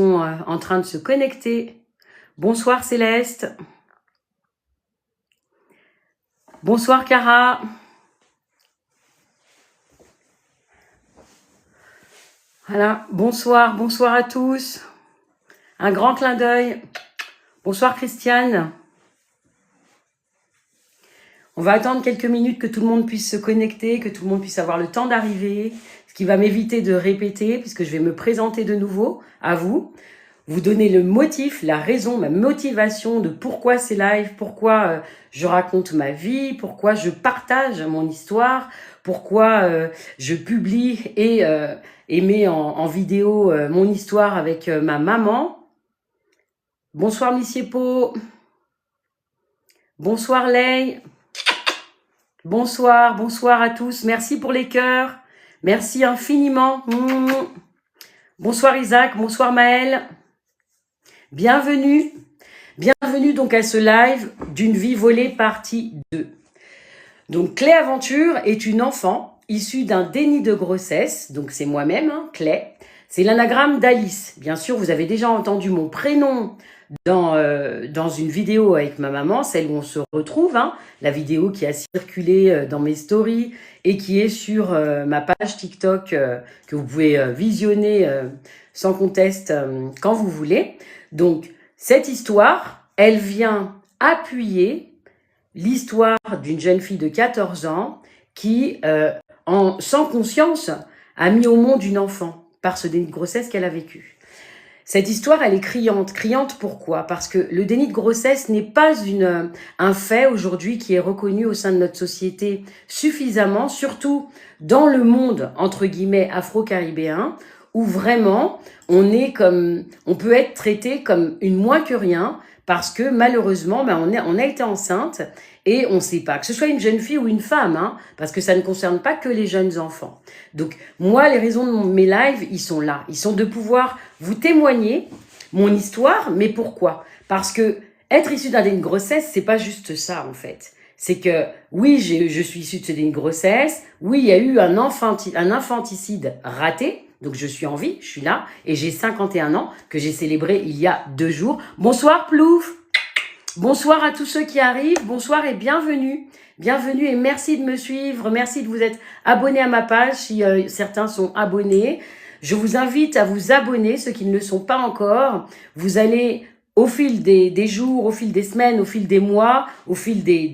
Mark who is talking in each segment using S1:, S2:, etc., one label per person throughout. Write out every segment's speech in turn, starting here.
S1: En train de se connecter. Bonsoir Céleste. Bonsoir Cara. Voilà, bonsoir à tous. Un grand clin d'œil. Bonsoir Christiane. On va attendre quelques minutes que tout le monde puisse se connecter, que tout le monde puisse avoir le temps d'arriver, ce qui va m'éviter de répéter, puisque je vais me présenter de nouveau à vous. Vous donner le motif, la raison, ma motivation de pourquoi c'est live, pourquoi je raconte ma vie, pourquoi je partage mon histoire, pourquoi je publie et mets en vidéo mon histoire avec ma maman. Bonsoir Missiepo. Bonsoir Ley. Bonsoir à tous. Merci pour les cœurs. Merci infiniment. Bonsoir Isaac, bonsoir Maëlle. Bienvenue donc à ce live d'une vie volée partie 2. Donc Clé Aventure est une enfant issue d'un déni de grossesse, donc c'est moi-même, Clé. C'est l'anagramme d'Alice. Bien sûr, vous avez déjà entendu mon prénom dans une vidéo avec ma maman, celle où on se retrouve, la vidéo qui a circulé dans mes stories et qui est sur ma page TikTok que vous pouvez visionner sans conteste quand vous voulez. Donc, cette histoire, elle vient appuyer l'histoire d'une jeune fille de 14 ans qui, sans conscience, a mis au monde une enfant par ce déni de grossesse qu'elle a vécu. Cette histoire, elle est criante. Criante pourquoi? Parce que le déni de grossesse n'est pas un fait aujourd'hui qui est reconnu au sein de notre société suffisamment, surtout dans le monde, entre guillemets, afro-caribéen, où vraiment, on peut être traité comme une moins que rien, parce que malheureusement, on a été enceinte et on ne sait pas, que ce soit une jeune fille ou une femme, parce que ça ne concerne pas que les jeunes enfants. Donc moi, les raisons de mes lives, ils sont là. Ils sont de pouvoir vous témoigner mon histoire, mais pourquoi? Parce que être issu d'un déni de grossesse, c'est pas juste ça en fait. C'est que oui, je suis issue de ce déni de grossesse, oui, il y a eu un infanticide raté, donc je suis en vie, je suis là, et j'ai 51 ans, que j'ai célébré il y a 2 jours. Bonsoir Plouf. Bonsoir à tous ceux qui arrivent, bonsoir et bienvenue. Bienvenue et merci de me suivre, merci de vous être abonnés à ma page si certains sont abonnés. Je vous invite à vous abonner, ceux qui ne le sont pas encore. Vous allez, au fil des jours, au fil des semaines, au fil des mois, au fil des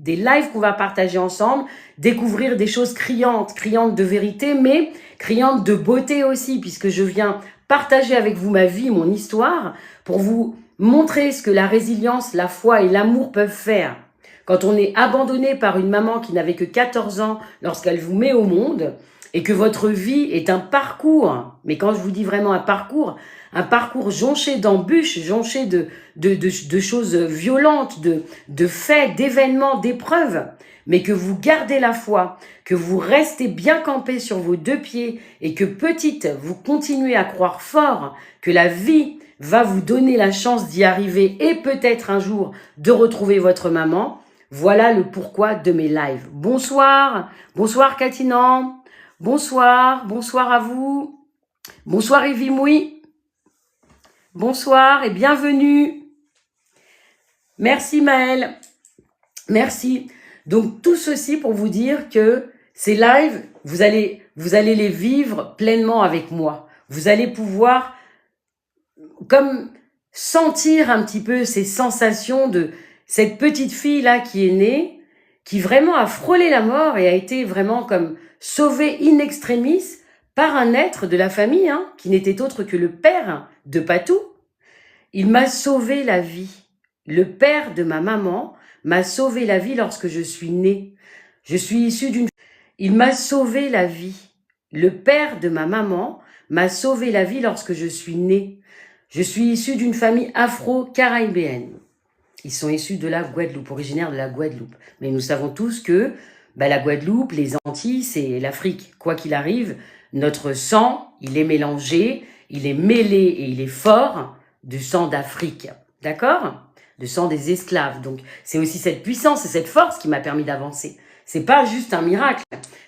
S1: lives qu'on va partager ensemble, découvrir des choses criantes de vérité, mais criantes de beauté aussi, puisque je viens partager avec vous ma vie, mon histoire, pour vous montrer ce que la résilience, la foi et l'amour peuvent faire. Quand on est abandonné par une maman qui n'avait que 14 ans lorsqu'elle vous met au monde, et que votre vie est un parcours, mais quand je vous dis vraiment un parcours jonché d'embûches, jonché de choses violentes, de faits, d'événements, d'épreuves, mais que vous gardez la foi, que vous restez bien campé sur vos 2 pieds et que petite, vous continuez à croire fort que la vie va vous donner la chance d'y arriver et peut-être un jour de retrouver votre maman. Voilà le pourquoi de mes lives. Bonsoir Katinan. Bonsoir à vous. Bonsoir Evie Moui. Bonsoir et bienvenue. Merci Maëlle. Merci. Donc tout ceci pour vous dire que ces lives, vous allez les vivre pleinement avec moi. Vous allez pouvoir comme sentir un petit peu ces sensations de cette petite fille-là qui est née, qui vraiment a frôlé la mort et a été vraiment comme sauvée in extremis par un être de la famille, qui n'était autre que le père de Patou. Il m'a sauvé la vie. Le père de ma maman m'a sauvé la vie lorsque je suis née. Je suis issue d'une... Il m'a sauvé la vie. Le père de ma maman m'a sauvé la vie lorsque je suis née. Je suis issue d'une famille afro-caribéenne. Ils sont issus de la Guadeloupe, originaires de la Guadeloupe. Mais nous savons tous que la Guadeloupe, les Antilles, c'est l'Afrique. Quoi qu'il arrive, notre sang, il est mélangé, il est mêlé et il est fort du sang d'Afrique. D'accord? Le sang des esclaves. Donc, c'est aussi cette puissance et cette force qui m'a permis d'avancer. C'est pas juste un miracle.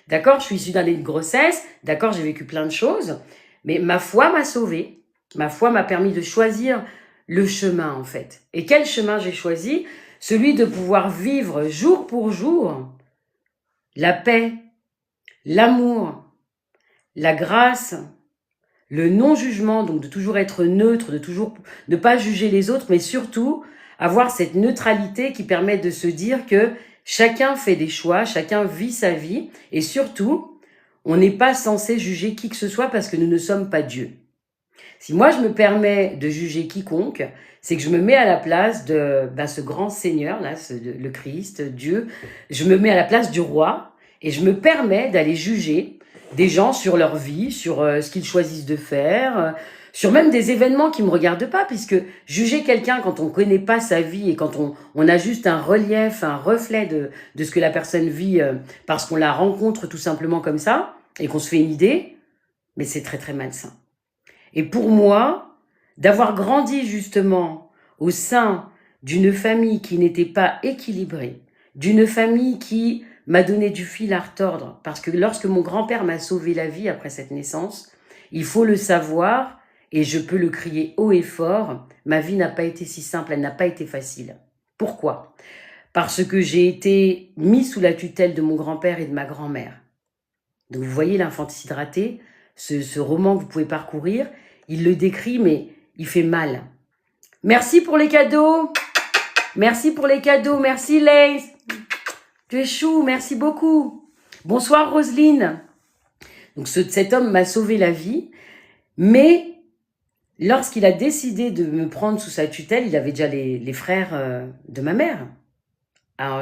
S1: D'accord? Je suis issue d'un déni de grossesse. D'accord? J'ai vécu plein de choses. Mais ma foi m'a sauvée. Ma foi m'a permis de choisir le chemin, en fait. Et quel chemin j'ai choisi? Celui de pouvoir vivre jour pour jour la paix, l'amour, la grâce, le non-jugement, donc de toujours être neutre, de toujours ne pas juger les autres, mais surtout avoir cette neutralité qui permet de se dire que chacun fait des choix, chacun vit sa vie, et surtout, on n'est pas censé juger qui que ce soit parce que nous ne sommes pas Dieu. Si moi je me permets de juger quiconque, c'est que je me mets à la place de ce grand Seigneur, là, le Christ, Dieu, je me mets à la place du roi, et je me permets d'aller juger des gens sur leur vie, sur ce qu'ils choisissent de faire, sur même des événements qui ne me regardent pas, puisque juger quelqu'un quand on ne connaît pas sa vie et quand on a juste un relief, un reflet de ce que la personne vit parce qu'on la rencontre tout simplement comme ça et qu'on se fait une idée, mais c'est très très malsain. Et pour moi, d'avoir grandi justement au sein d'une famille qui n'était pas équilibrée, d'une famille qui m'a donné du fil à retordre, parce que lorsque mon grand-père m'a sauvé la vie après cette naissance, il faut le savoir, et je peux le crier haut et fort, ma vie n'a pas été si simple, elle n'a pas été facile. Pourquoi? Parce que j'ai été mis sous la tutelle de mon grand-père et de ma grand-mère. Donc vous voyez l'infanticide raté, ce roman que vous pouvez parcourir, il le décrit, mais il fait mal. Merci pour les cadeaux. Merci pour les cadeaux. Merci Lace. Tu es chou, merci beaucoup. Bonsoir Roselyne. Donc cet homme m'a sauvé la vie, mais lorsqu'il a décidé de me prendre sous sa tutelle, il avait déjà les frères de ma mère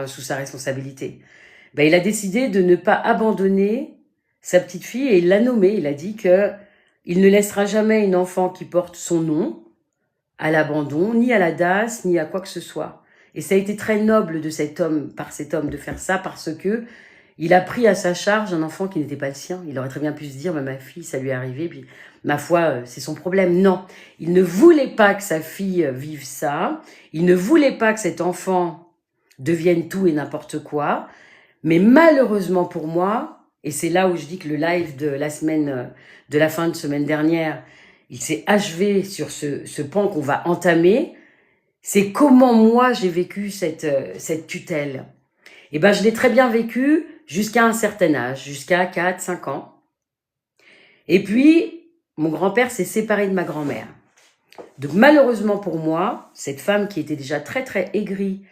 S1: sous sa responsabilité. Il a décidé de ne pas abandonner sa petite fille et il l'a nommée. Il a dit que il ne laissera jamais une enfant qui porte son nom à l'abandon, ni à la DAS, ni à quoi que ce soit. Et ça a été très noble de cet homme, par cet homme, de faire ça parce que il a pris à sa charge un enfant qui n'était pas le sien. Il aurait très bien pu se dire, ma fille, ça lui est arrivé, puis ma foi, c'est son problème. Non, il ne voulait pas que sa fille vive ça. Il ne voulait pas que cet enfant devienne tout et n'importe quoi. Mais malheureusement pour moi, et c'est là où je dis que le live de la semaine, de la fin de semaine dernière, il s'est achevé sur ce pan qu'on va entamer, c'est comment moi j'ai vécu cette tutelle. Et je l'ai très bien vécu jusqu'à un certain âge, jusqu'à 4, 5 ans. Et puis, mon grand-père s'est séparé de ma grand-mère. Donc malheureusement pour moi, cette femme qui était déjà très très aigrie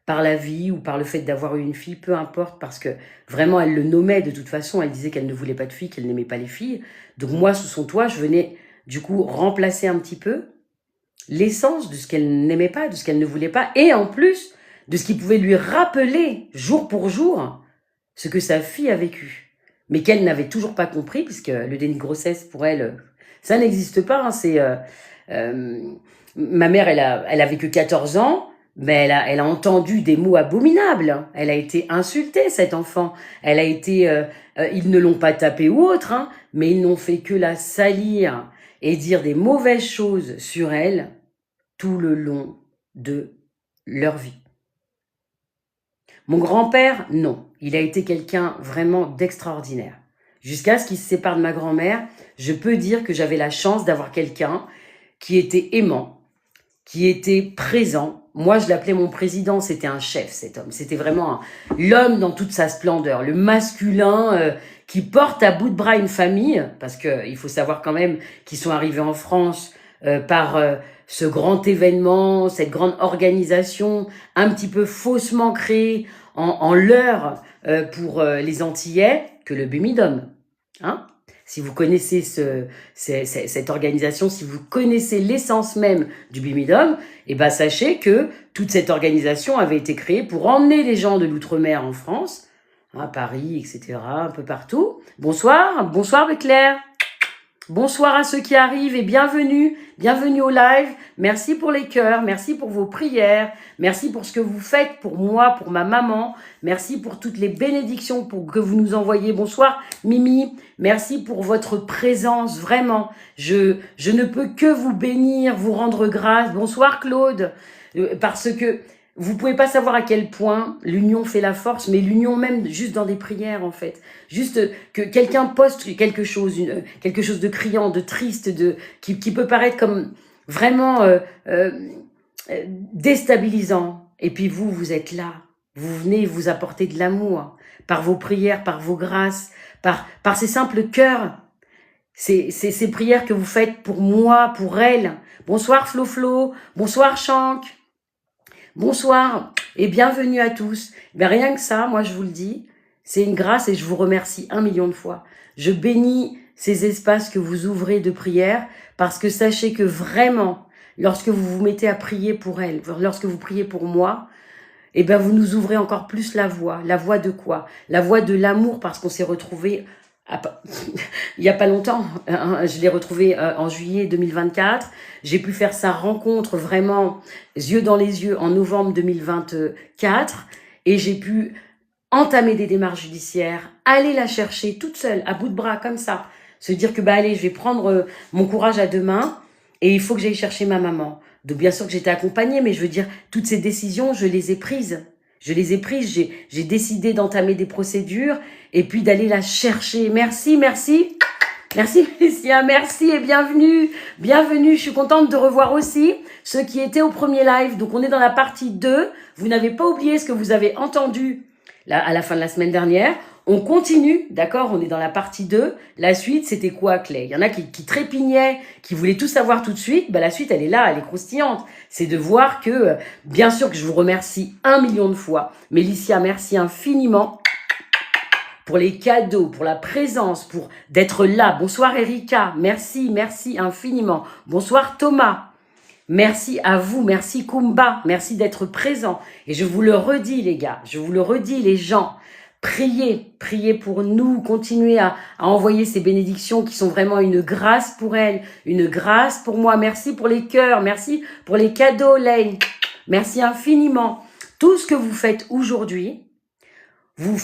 S1: par la vie ou par le fait d'avoir eu une fille, peu importe, parce que vraiment elle le nommait de toute façon, elle disait qu'elle ne voulait pas de fille, qu'elle n'aimait pas les filles. Donc moi, sous son toit, je venais du coup remplacer un petit peu l'essence de ce qu'elle n'aimait pas, de ce qu'elle ne voulait pas, et en plus de ce qui pouvait lui rappeler jour pour jour ce que sa fille a vécu, mais qu'elle n'avait toujours pas compris, puisque le déni de grossesse pour elle, ça n'existe pas. Ma mère, elle a vécu 14 ans, mais elle a entendu des mots abominables. Elle a été insultée, cette enfant. Elle a été, ils ne l'ont pas tapée ou autre, mais ils n'ont fait que la salir et dire des mauvaises choses sur elle tout le long de leur vie. Mon grand-père, non. Il a été quelqu'un vraiment d'extraordinaire. Jusqu'à ce qu'il se sépare de ma grand-mère, je peux dire que j'avais la chance d'avoir quelqu'un qui était aimant, qui était présent. Moi, je l'appelais mon président, c'était un chef, cet homme. C'était vraiment l'homme dans toute sa splendeur, le masculin qui porte à bout de bras une famille, parce qu'il faut savoir quand même qu'ils sont arrivés en France par ce grand événement, cette grande organisation un petit peu faussement créée en leurre pour les Antillais, que le Bumidum. Si vous connaissez cette organisation, si vous connaissez l'essence même du Bumidum, sachez que toute cette organisation avait été créée pour emmener les gens de l'outre-mer en France, à Paris, etc., un peu partout. Bonsoir Claire. Bonsoir à ceux qui arrivent et bienvenue au live. Merci pour les cœurs, merci pour vos prières, merci pour ce que vous faites pour moi, pour ma maman. Merci pour toutes les bénédictions que vous nous envoyez. Bonsoir Mimi, merci pour votre présence, vraiment. Je ne peux que vous bénir, vous rendre grâce. Bonsoir Claude, parce que Vous pouvez pas savoir à quel point l'union fait la force, mais l'union même juste dans des prières en fait. Juste que quelqu'un poste quelque chose de criant, de triste, qui peut paraître comme vraiment déstabilisant. Et puis vous êtes là. Vous venez vous apporter de l'amour par vos prières, par vos grâces, par ces simples cœurs. Ces prières que vous faites pour moi, pour elle. Bonsoir Flo Flo, bonsoir Shank, bonsoir et bienvenue à tous. Ben rien que ça, moi je vous le dis, c'est une grâce et je vous remercie 1 million de fois. Je bénis ces espaces que vous ouvrez de prière parce que sachez que vraiment, lorsque vous vous mettez à prier pour elle, lorsque vous priez pour moi, eh ben vous nous ouvrez encore plus la voie. La voie de quoi? La voie de l'amour parce qu'on s'est retrouvés il n'y a pas longtemps, hein, je l'ai retrouvé en juillet 2024. J'ai pu faire sa rencontre vraiment yeux dans les yeux en novembre 2024 et j'ai pu entamer des démarches judiciaires, aller la chercher toute seule, à bout de bras comme ça, se dire que bah allez, je vais prendre mon courage à deux mains et il faut que j'aille chercher ma maman. Donc bien sûr que j'étais accompagnée, mais je veux dire, toutes ces décisions, je les ai prises. Je les ai prises, j'ai décidé d'entamer des procédures et puis d'aller la chercher. Merci, merci. Merci Félicia, merci et bienvenue. Bienvenue, je suis contente de revoir aussi ceux qui étaient au premier live. Donc on est dans la partie 2. Vous n'avez pas oublié ce que vous avez entendu là, à la fin de la semaine dernière. On continue, d'accord? On est dans la partie 2. La suite, c'était quoi, Clay? Il y en a qui trépignaient, qui voulaient tout savoir tout de suite. Bah, la suite, elle est là, elle est croustillante. C'est de voir que, bien sûr que je vous remercie 1 million de fois. Mélicia, merci infiniment pour les cadeaux, pour la présence, pour d'être là. Bonsoir Erika, merci, merci infiniment. Bonsoir Thomas. Merci à vous, merci Kumba, merci d'être présent. Et je vous le redis les gars, je vous le redis les gens. Priez, priez pour nous, continuez à envoyer ces bénédictions qui sont vraiment une grâce pour elle, une grâce pour moi. Merci pour les cœurs, merci pour les cadeaux, Lane. Merci infiniment. Tout ce que vous faites aujourd'hui, vous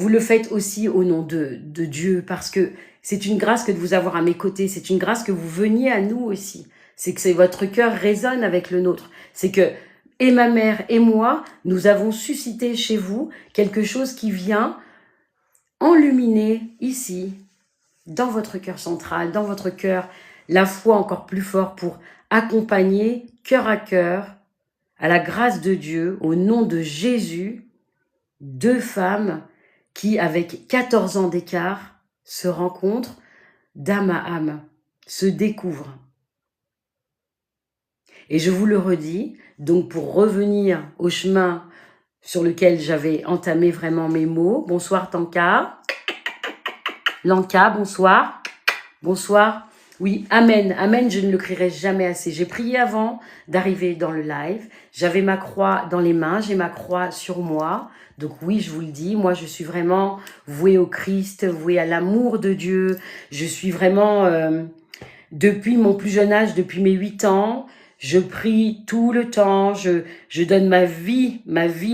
S1: le faites aussi au nom de Dieu, parce que c'est une grâce que de vous avoir à mes côtés, c'est une grâce que vous veniez à nous aussi. C'est que votre cœur résonne avec le nôtre. C'est que et ma mère et moi, nous avons suscité chez vous quelque chose qui vient enluminer ici, dans votre cœur central, dans votre cœur, la foi encore plus fort pour accompagner cœur à cœur, à la grâce de Dieu, au nom de Jésus, 2 femmes qui, avec 14 ans d'écart, se rencontrent d'âme à âme, se découvrent. Et je vous le redis, donc pour revenir au chemin sur lequel j'avais entamé vraiment mes mots. Bonsoir Tanka. Lanka, bonsoir. Bonsoir. Oui, Amen. Amen, je ne le crierai jamais assez. J'ai prié avant d'arriver dans le live. J'avais ma croix dans les mains, j'ai ma croix sur moi. Donc oui, je vous le dis, moi je suis vraiment vouée au Christ, vouée à l'amour de Dieu. Je suis vraiment, depuis mon plus jeune âge, depuis mes 8 ans, je prie tout le temps, je donne ma vie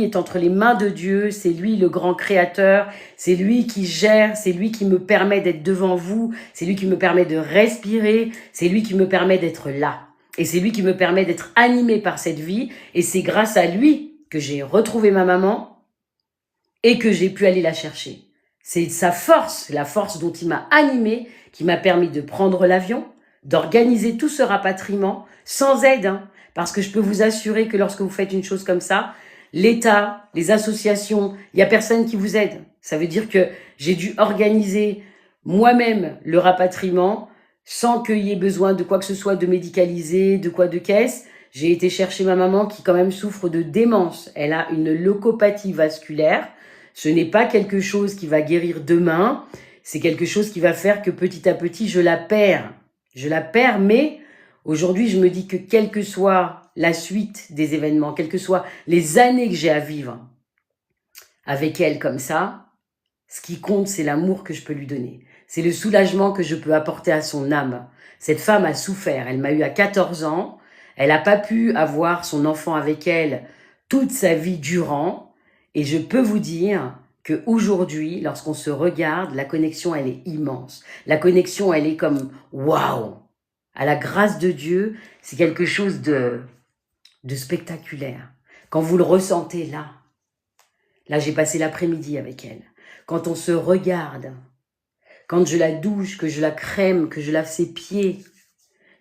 S1: est entre les mains de Dieu, c'est lui le grand créateur, c'est lui qui gère, c'est lui qui me permet d'être devant vous, c'est lui qui me permet de respirer, c'est lui qui me permet d'être là. Et c'est lui qui me permet d'être animé par cette vie, et c'est grâce à lui que j'ai retrouvé ma maman et que j'ai pu aller la chercher. C'est sa force, la force dont il m'a animé, qui m'a permis de prendre l'avion, d'organiser tout ce rapatriement, sans aide, hein, parce que je peux vous assurer que lorsque vous faites une chose comme ça, l'État, les associations, il n'y a personne qui vous aide. Ça veut dire que j'ai dû organiser moi-même le rapatriement sans qu'il y ait besoin de quoi que ce soit de médicalisé, de quoi de caisse. J'ai été chercher ma maman qui quand même souffre de démence. Elle a une leucopathie vasculaire. Ce n'est pas quelque chose qui va guérir demain. C'est quelque chose qui va faire que petit à petit, je la perds. Je la perds, mais aujourd'hui, je me dis que quelle que soit la suite des événements, quelles que soient les années que j'ai à vivre avec elle comme ça, ce qui compte, c'est l'amour que je peux lui donner. C'est le soulagement que je peux apporter à son âme. Cette femme a souffert. Elle m'a eu à 14 ans. Elle n'a pas pu avoir son enfant avec elle toute sa vie durant. Et je peux vous dire qu'aujourd'hui, lorsqu'on se regarde, la connexion, elle est immense. La connexion, elle est comme waouh. À la grâce de Dieu, c'est quelque chose de spectaculaire. quand vous le ressentez là j'ai passé l'après-midi avec elle, quand on se regarde, quand je la douche, que je la crème, que je lave ses pieds,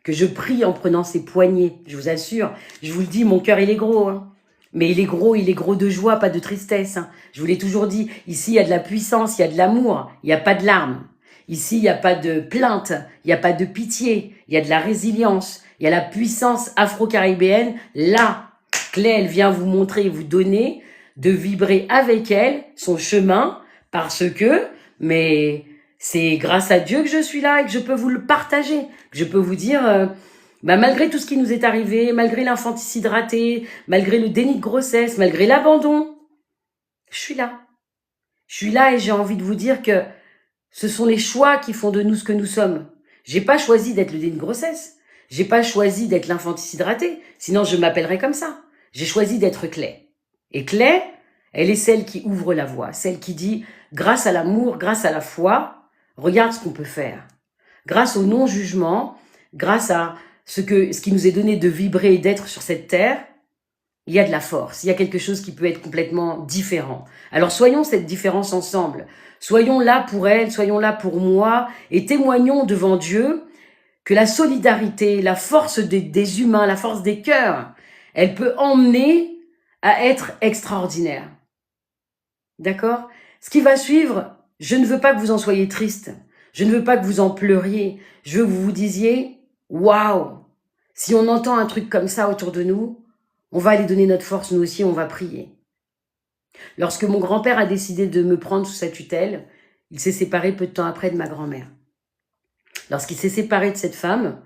S1: que je prie en prenant ses poignets, je vous assure, je vous le dis, mon cœur il est gros, hein. Mais il est gros de joie, pas de tristesse, hein. Je vous l'ai toujours dit, ici il y a de la puissance, il y a de l'amour, il n'y a pas de larmes. Ici il n'y a pas de plainte, il n'y a pas de pitié, il y a de la résilience, il y a la puissance afro-caribéenne. Là, Clay, elle vient vous montrer et vous donner de vibrer avec elle son chemin, parce que, mais c'est grâce à Dieu que je suis là et que je peux vous le partager, que je peux vous dire, malgré tout ce qui nous est arrivé, malgré l'infanticide raté, malgré le déni de grossesse, malgré l'abandon, je suis là. Je suis là et j'ai envie de vous dire que ce sont les choix qui font de nous ce que nous sommes. J'ai pas choisi d'être le déni de grossesse. J'ai pas choisi d'être l'infanticide raté. Sinon, je m'appellerais comme ça. J'ai choisi d'être Clay. Et Clay, elle est celle qui ouvre la voie. Celle qui dit, grâce à l'amour, grâce à la foi, regarde ce qu'on peut faire. Grâce au non-jugement, grâce à ce qui nous est donné de vibrer et d'être sur cette terre, il y a de la force, il y a quelque chose qui peut être complètement différent. Alors soyons cette différence ensemble. Soyons là pour elle, soyons là pour moi et témoignons devant Dieu que la solidarité, la force des humains, la force des cœurs, elle peut emmener à être extraordinaire. D'accord? Ce qui va suivre, je ne veux pas que vous en soyez triste. Je ne veux pas que vous en pleuriez. Je veux que vous vous disiez, waouh, si on entend un truc comme ça autour de nous, on va aller donner notre force, nous aussi, on va prier. Lorsque mon grand-père a décidé de me prendre sous sa tutelle, il s'est séparé peu de temps après de ma grand-mère. Lorsqu'il s'est séparé de cette femme,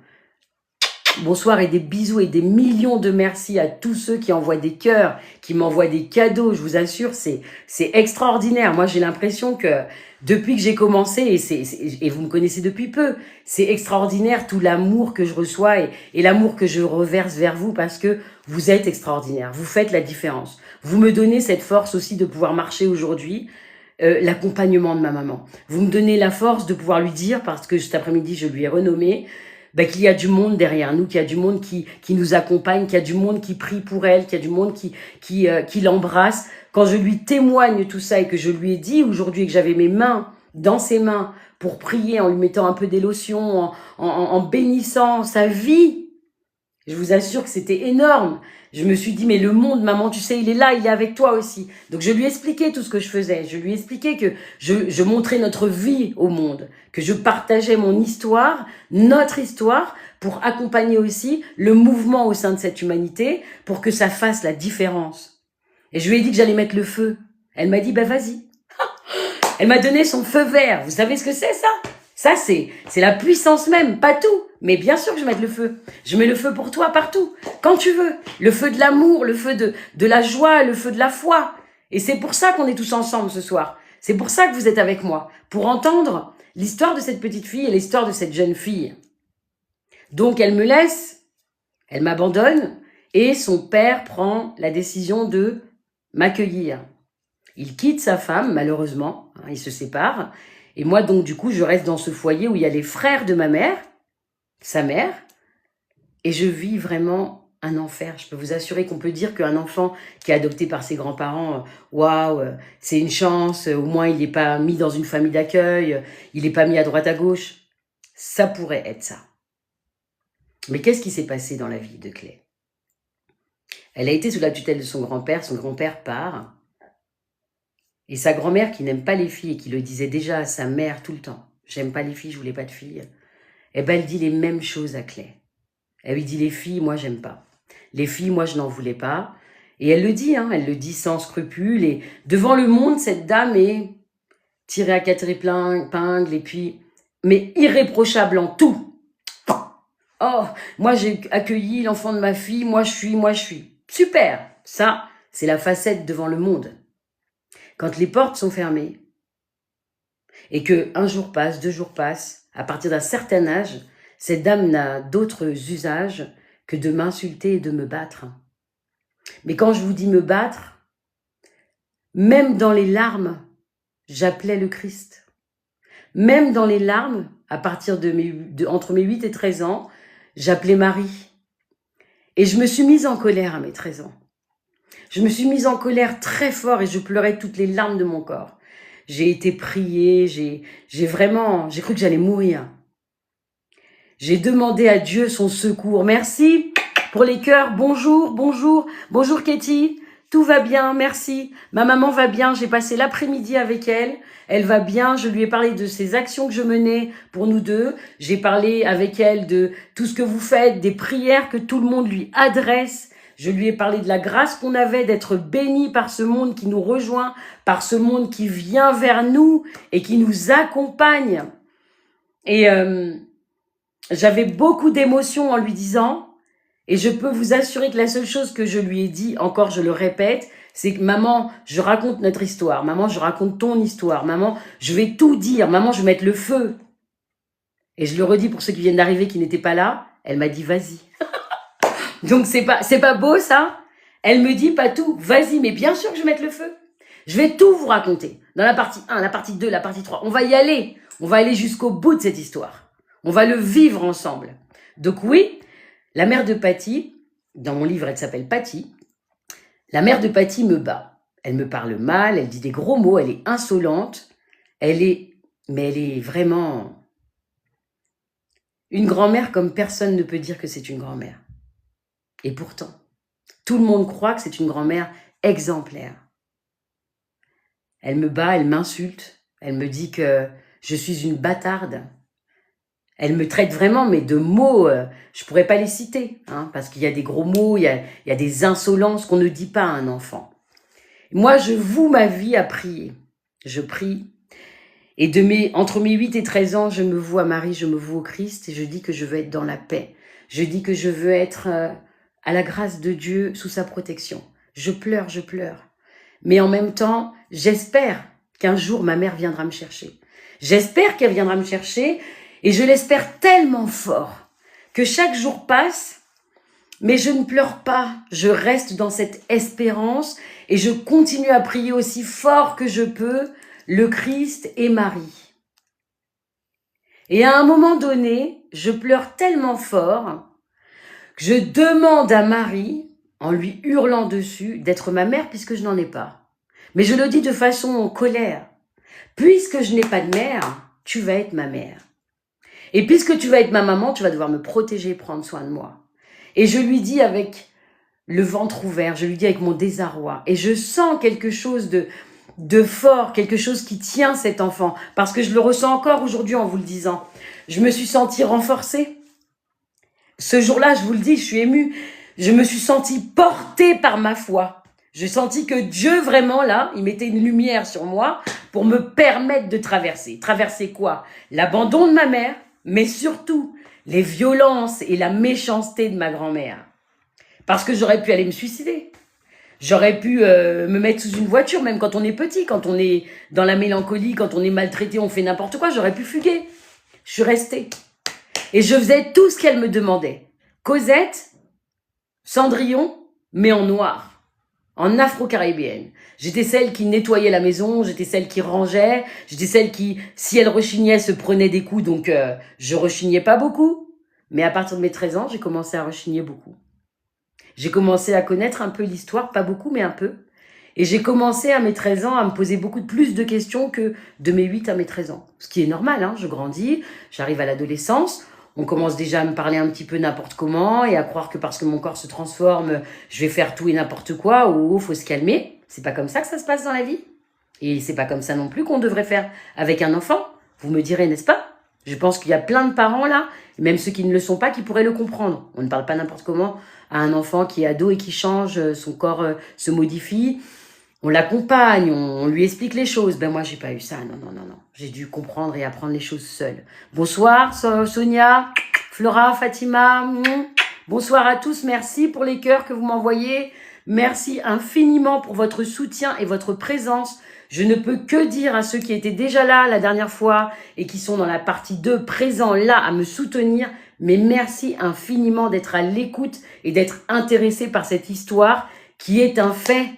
S1: bonsoir et des bisous et des millions de merci à tous ceux qui envoient des cœurs, qui m'envoient des cadeaux, je vous assure, c'est extraordinaire. Moi, j'ai l'impression que depuis que j'ai commencé, et vous me connaissez depuis peu, c'est extraordinaire tout l'amour que je reçois et l'amour que je reverse vers vous parce que vous êtes extraordinaire, vous faites la différence. Vous me donnez cette force aussi de pouvoir marcher aujourd'hui, l'accompagnement de ma maman. Vous me donnez la force de pouvoir lui dire, parce que cet après-midi, je lui ai renommé, qu'il y a du monde derrière nous, qu'il y a du monde qui nous accompagne, qu'il y a du monde qui prie pour elle, qu'il y a du monde qui l'embrasse. Quand je lui témoigne tout ça et que je lui ai dit aujourd'hui que j'avais mes mains dans ses mains pour prier en lui mettant un peu des lotions, en bénissant sa vie, je vous assure que c'était énorme. Je me suis dit, mais le monde, maman, tu sais, il est là, il est avec toi aussi. Donc je lui ai expliqué tout ce que je faisais. Je lui ai expliqué que je montrais notre vie au monde, que je partageais mon histoire, notre histoire, pour accompagner aussi le mouvement au sein de cette humanité, pour que ça fasse la différence. Et je lui ai dit que j'allais mettre le feu. Elle m'a dit, vas-y. Elle m'a donné son feu vert. Vous savez ce que c'est ça? Ça, c'est la puissance même, pas tout. Mais bien sûr que je mets le feu. Je mets le feu pour toi partout, quand tu veux. Le feu de l'amour, le feu de la joie, le feu de la foi. Et c'est pour ça qu'on est tous ensemble ce soir. C'est pour ça que vous êtes avec moi. Pour entendre l'histoire de cette petite fille et l'histoire de cette jeune fille. Donc elle me laisse, elle m'abandonne et son père prend la décision de m'accueillir. Il quitte sa femme, malheureusement, hein, il se sépare. Et moi, donc, du coup, je reste dans ce foyer où il y a les frères de ma mère, sa mère, et je vis vraiment un enfer. Je peux vous assurer qu'on peut dire qu'un enfant qui est adopté par ses grands-parents, waouh, c'est une chance, au moins il n'est pas mis dans une famille d'accueil, il n'est pas mis à droite à gauche. Ça pourrait être ça. Mais qu'est-ce qui s'est passé dans la vie de Clay? Elle a été sous la tutelle de son grand-père part, et sa grand-mère qui n'aime pas les filles et qui le disait déjà à sa mère tout le temps, j'aime pas les filles, je voulais pas de filles, eh ben elle dit les mêmes choses à Clay. Elle lui dit les filles, moi j'aime pas. Les filles, moi je n'en voulais pas. Et elle le dit, hein, elle le dit sans scrupule. Et devant le monde, cette dame est tirée à quatre épingles et puis, mais irréprochable en tout. Oh, moi j'ai accueilli l'enfant de ma fille, moi je suis. Super, ça c'est la facette devant le monde. Quand les portes sont fermées et que un jour passe, 2 jours passent, à partir d'un certain âge, cette dame n'a d'autres usages que de m'insulter et de me battre. Mais quand je vous dis me battre, même dans les larmes, j'appelais le Christ. Même dans les larmes, à partir entre mes 8 et 13 ans, j'appelais Marie. Et je me suis mise en colère à mes 13 ans. Je me suis mise en colère très fort et je pleurais toutes les larmes de mon corps. J'ai été priée, j'ai cru que j'allais mourir. J'ai demandé à Dieu son secours. Merci pour les cœurs. Bonjour, bonjour, bonjour Katie. Tout va bien, merci. Ma maman va bien, j'ai passé l'après-midi avec elle. Elle va bien, je lui ai parlé de ces actions que je menais pour nous deux. J'ai parlé avec elle de tout ce que vous faites, des prières que tout le monde lui adresse. Je lui ai parlé de la grâce qu'on avait d'être béni par ce monde qui nous rejoint, par ce monde qui vient vers nous et qui nous accompagne. Et j'avais beaucoup d'émotions en lui disant, et je peux vous assurer que la seule chose que je lui ai dit, encore je le répète, c'est que maman, je raconte notre histoire. Maman, je raconte ton histoire. Maman, je vais tout dire. Maman, je vais mettre le feu. Et je le redis pour ceux qui viennent d'arriver qui n'étaient pas là. Elle m'a dit, vas-y. Donc, c'est pas beau, ça? Elle me dit pas tout. Vas-y, mais bien sûr que je vais mettre le feu. Je vais tout vous raconter. Dans la partie 1, la partie 2, la partie 3. On va y aller. On va aller jusqu'au bout de cette histoire. On va le vivre ensemble. Donc oui, la mère de Patty, dans mon livre, elle s'appelle Patty. La mère de Patty me bat. Elle me parle mal, elle dit des gros mots, elle est insolente. Mais elle est vraiment une grand-mère comme personne ne peut dire que c'est une grand-mère. Et pourtant, tout le monde croit que c'est une grand-mère exemplaire. Elle me bat, elle m'insulte, elle me dit que je suis une bâtarde. Elle me traite vraiment, mais de mots, je pourrais pas les citer, hein, parce qu'il y a des gros mots, il y a des insolences qu'on ne dit pas à un enfant. Moi, je voue ma vie à prier. Je prie. Et entre mes 8 et 13 ans, je me voue à Marie, je me voue au Christ, et je dis que je veux être dans la paix. Je dis que je veux être à la grâce de Dieu, sous sa protection. Je pleure, je pleure. Mais en même temps, j'espère qu'un jour, ma mère viendra me chercher. J'espère qu'elle viendra me chercher. Et je l'espère tellement fort que chaque jour passe, mais je ne pleure pas. Je reste dans cette espérance et je continue à prier aussi fort que je peux le Christ et Marie. Et à un moment donné, je pleure tellement fort que je demande à Marie, en lui hurlant dessus, d'être ma mère puisque je n'en ai pas. Mais je le dis de façon en colère. Puisque je n'ai pas de mère, tu vas être ma mère. Et puisque tu vas être ma maman, tu vas devoir me protéger et prendre soin de moi. Et je lui dis avec le ventre ouvert, je lui dis avec mon désarroi. Et je sens quelque chose de fort, quelque chose qui tient cet enfant. Parce que je le ressens encore aujourd'hui en vous le disant. Je me suis sentie renforcée. Ce jour-là, je vous le dis, je suis émue. Je me suis sentie portée par ma foi. J'ai senti que Dieu, vraiment, là, il mettait une lumière sur moi pour me permettre de traverser. Traverser quoi? L'abandon de ma mère, mais surtout les violences et la méchanceté de ma grand-mère. Parce que j'aurais pu aller me suicider. J'aurais pu me mettre sous une voiture, même quand on est petit, quand on est dans la mélancolie, quand on est maltraité, on fait n'importe quoi, j'aurais pu fuguer. Je suis restée. Et je faisais tout ce qu'elle me demandait. Cosette, Cendrillon, mais en noir. En afro-caribéenne. J'étais celle qui nettoyait la maison, j'étais celle qui rangeait, j'étais celle qui, si elle rechignait, se prenait des coups, donc je rechignais pas beaucoup. Mais à partir de mes 13 ans, j'ai commencé à rechigner beaucoup. J'ai commencé à connaître un peu l'histoire, pas beaucoup, mais un peu. Et j'ai commencé à mes 13 ans à me poser beaucoup plus de questions que de mes 8 à mes 13 ans. Ce qui est normal, hein, je grandis, j'arrive à l'adolescence. On commence déjà à me parler un petit peu n'importe comment et à croire que parce que mon corps se transforme, je vais faire tout et n'importe quoi ou faut se calmer. C'est pas comme ça que ça se passe dans la vie. Et c'est pas comme ça non plus qu'on devrait faire avec un enfant. Vous me direz, n'est-ce pas? Je pense qu'il y a plein de parents là, même ceux qui ne le sont pas, qui pourraient le comprendre. On ne parle pas n'importe comment à un enfant qui est ado et qui change, son corps se modifie. On l'accompagne, on lui explique les choses. Ben moi, j'ai pas eu ça. Non. J'ai dû comprendre et apprendre les choses seule. Bonsoir, Sonia, Flora, Fatima. Bonsoir à tous. Merci pour les cœurs que vous m'envoyez. Merci infiniment pour votre soutien et votre présence. Je ne peux que dire à ceux qui étaient déjà là la dernière fois et qui sont dans la partie 2 présents là à me soutenir. Mais merci infiniment d'être à l'écoute et d'être intéressé par cette histoire qui est un fait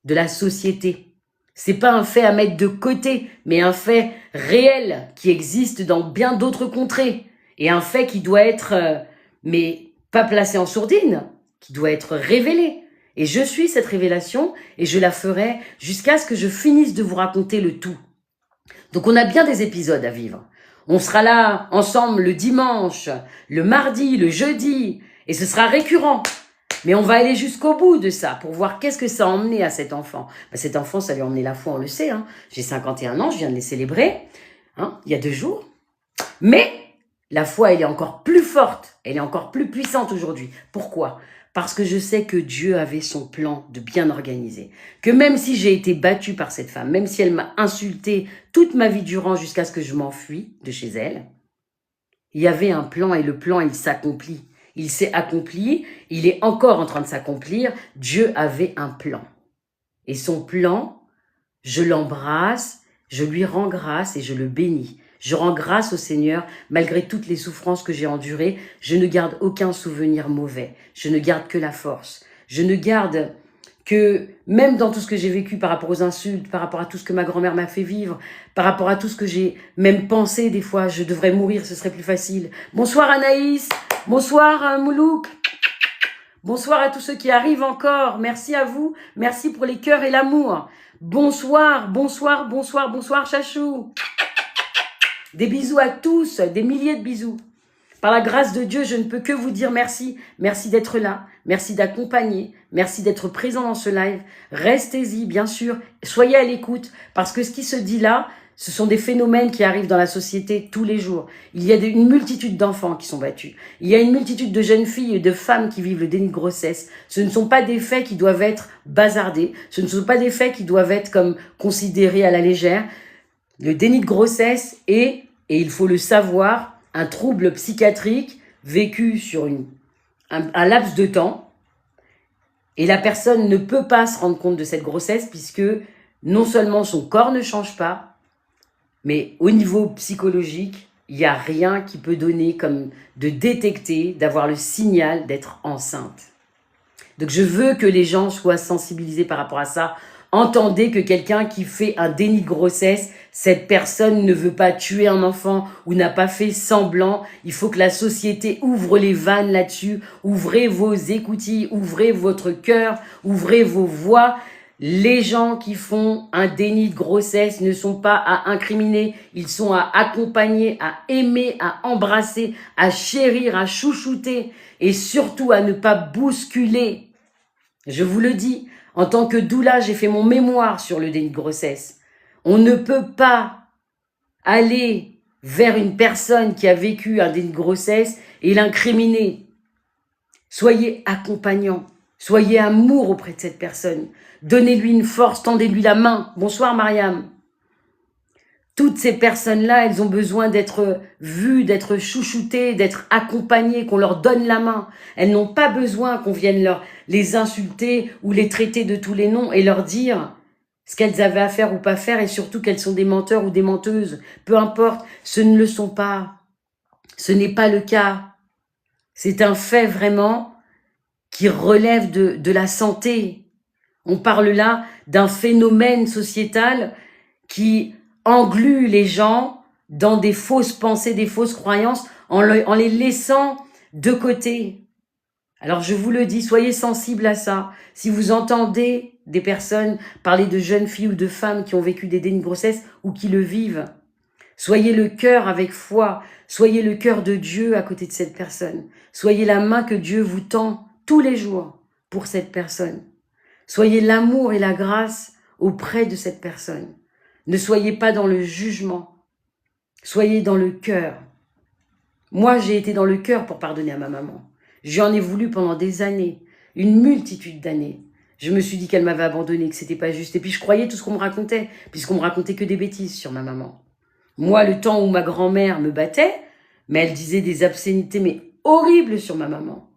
S1: de la société. C'est pas un fait à mettre de côté, mais un fait réel qui existe dans bien d'autres contrées. Et un fait qui doit être, mais pas placé en sourdine, qui doit être révélé. Et je suis cette révélation et je la ferai jusqu'à ce que je finisse de vous raconter le tout. Donc on a bien des épisodes à vivre. On sera là ensemble le dimanche, le mardi, le jeudi et ce sera récurrent. Mais on va aller jusqu'au bout de ça pour voir qu'est-ce que ça a emmené à cet enfant. Ben, cet enfant, ça lui a emmené la foi, on le sait. Hein. J'ai 51 ans, je viens de les célébrer il y a 2 jours. Mais la foi, elle est encore plus forte, elle est encore plus puissante aujourd'hui. Pourquoi ? Parce que je sais que Dieu avait son plan de bien organiser. Que même si j'ai été battue par cette femme, même si elle m'a insultée toute ma vie durant jusqu'à ce que je m'enfuis de chez elle, il y avait un plan et le plan, il s'accomplit. Il s'est accompli, il est encore en train de s'accomplir. Dieu avait un plan. Et son plan, je l'embrasse, je lui rends grâce et je le bénis. Je rends grâce au Seigneur, malgré toutes les souffrances que j'ai endurées. Je ne garde aucun souvenir mauvais. Je ne garde que la force. Je ne garde que, même dans tout ce que j'ai vécu par rapport aux insultes, par rapport à tout ce que ma grand-mère m'a fait vivre, par rapport à tout ce que j'ai même pensé des fois, je devrais mourir, ce serait plus facile. Bonsoir Anaïs, bonsoir Moulouk, bonsoir à tous ceux qui arrivent encore. Merci à vous, merci pour les cœurs et l'amour. Bonsoir, bonsoir, bonsoir, bonsoir Chachou. Des bisous à tous, des milliers de bisous. Par la grâce de Dieu, je ne peux que vous dire merci. Merci d'être là, merci d'accompagner, merci d'être présent dans ce live. Restez-y, bien sûr, soyez à l'écoute, parce que ce qui se dit là, ce sont des phénomènes qui arrivent dans la société tous les jours. Il y a une multitude d'enfants qui sont battus. Il y a une multitude de jeunes filles et de femmes qui vivent le déni de grossesse. Ce ne sont pas des faits qui doivent être bazardés. Ce ne sont pas des faits qui doivent être comme considérés à la légère. Le déni de grossesse est, et il faut le savoir, un trouble psychiatrique vécu sur un laps de temps. Et la personne ne peut pas se rendre compte de cette grossesse puisque non seulement son corps ne change pas, mais au niveau psychologique, il n'y a rien qui peut donner comme de détecter, d'avoir le signal d'être enceinte. Donc je veux que les gens soient sensibilisés par rapport à ça. Entendez que quelqu'un qui fait un déni de grossesse, cette personne ne veut pas tuer un enfant ou n'a pas fait semblant. Il faut que la société ouvre les vannes là-dessus. Ouvrez vos écoutilles, ouvrez votre cœur, ouvrez vos voix. Les gens qui font un déni de grossesse ne sont pas à incriminer. Ils sont à accompagner, à aimer, à embrasser, à chérir, à chouchouter et surtout à ne pas bousculer. Je vous le dis. En tant que doula, j'ai fait mon mémoire sur le déni de grossesse. On ne peut pas aller vers une personne qui a vécu un déni de grossesse et l'incriminer. Soyez accompagnant, soyez amour auprès de cette personne. Donnez-lui une force, tendez-lui la main. Bonsoir Mariam. Toutes ces personnes-là, elles ont besoin d'être vues, d'être chouchoutées, d'être accompagnées, qu'on leur donne la main. Elles n'ont pas besoin qu'on vienne les insulter ou les traiter de tous les noms et leur dire ce qu'elles avaient à faire ou pas faire et surtout qu'elles sont des menteurs ou des menteuses. Peu importe, ce ne le sont pas. Ce n'est pas le cas. C'est un fait vraiment qui relève de la santé. On parle là d'un phénomène sociétal qui englue les gens dans des fausses pensées, des fausses croyances, en les laissant de côté. Alors je vous le dis, soyez sensibles à ça. Si vous entendez des personnes parler de jeunes filles ou de femmes qui ont vécu des dénis de grossesse ou qui le vivent, soyez le cœur avec foi, soyez le cœur de Dieu à côté de cette personne. Soyez la main que Dieu vous tend tous les jours pour cette personne. Soyez l'amour et la grâce auprès de cette personne. Ne soyez pas dans le jugement, soyez dans le cœur. Moi, j'ai été dans le cœur pour pardonner à ma maman. J'en ai voulu pendant des années, une multitude d'années. Je me suis dit qu'elle m'avait abandonnée, que c'était pas juste. Et puis je croyais tout ce qu'on me racontait, puisqu'on me racontait que des bêtises sur ma maman. Moi, le temps où ma grand-mère me battait, mais elle disait des obscénités, mais horribles sur ma maman.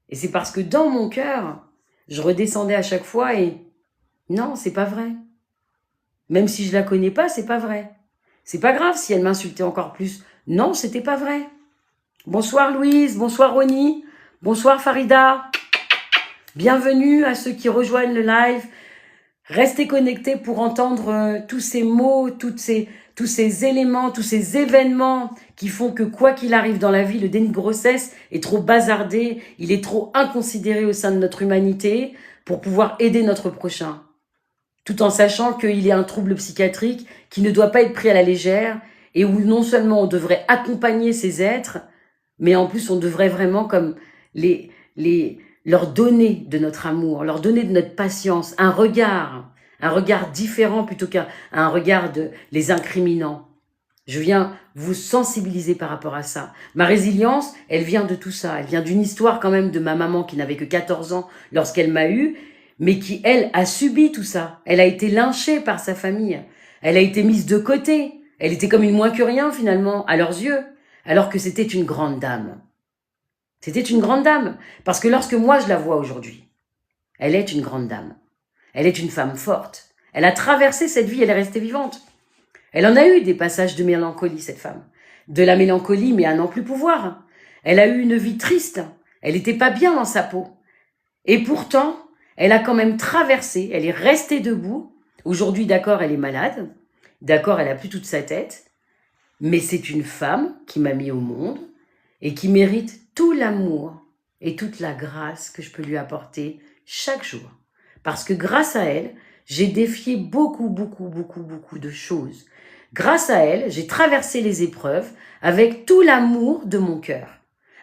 S1: Et c'est parce que dans mon cœur, je redescendais à chaque fois et non, c'est pas vrai. Même si je la connais pas, c'est pas vrai. C'est pas grave si elle m'insultait encore plus. Non, c'était pas vrai. Bonsoir Louise, bonsoir Ronnie, bonsoir Farida. Bienvenue à ceux qui rejoignent le live. Restez connectés pour entendre tous ces mots, toutes tous ces éléments, tous ces événements qui font que quoi qu'il arrive dans la vie, le déni de grossesse est trop bazardé, il est trop inconsidéré au sein de notre humanité pour pouvoir aider notre prochain. Tout en sachant qu'il y a un trouble psychiatrique qui ne doit pas être pris à la légère et où non seulement on devrait accompagner ces êtres, mais en plus on devrait vraiment comme leur donner de notre amour, leur donner de notre patience, un regard différent plutôt qu'un regard de les incriminant. Je viens vous sensibiliser par rapport à ça. Ma résilience, elle vient de tout ça. Elle vient d'une histoire quand même de ma maman qui n'avait que 14 ans lorsqu'elle m'a eue, mais qui, elle, a subi tout ça. Elle a été lynchée par sa famille. Elle a été mise de côté. Elle était comme une moins que rien, finalement, à leurs yeux, alors que c'était une grande dame. C'était une grande dame, parce que lorsque moi je la vois aujourd'hui, elle est une grande dame. Elle est une femme forte. Elle a traversé cette vie, elle est restée vivante. Elle en a eu des passages de mélancolie, cette femme. De la mélancolie, mais à n'en plus pouvoir. Elle a eu une vie triste. Elle n'était pas bien dans sa peau. Et pourtant, elle a quand même traversé, elle est restée debout. Aujourd'hui, d'accord, elle est malade. D'accord, elle a plus toute sa tête. Mais c'est une femme qui m'a mis au monde et qui mérite tout l'amour et toute la grâce que je peux lui apporter chaque jour. Parce que grâce à elle, j'ai défié beaucoup de choses. Grâce à elle, j'ai traversé les épreuves avec tout l'amour de mon cœur,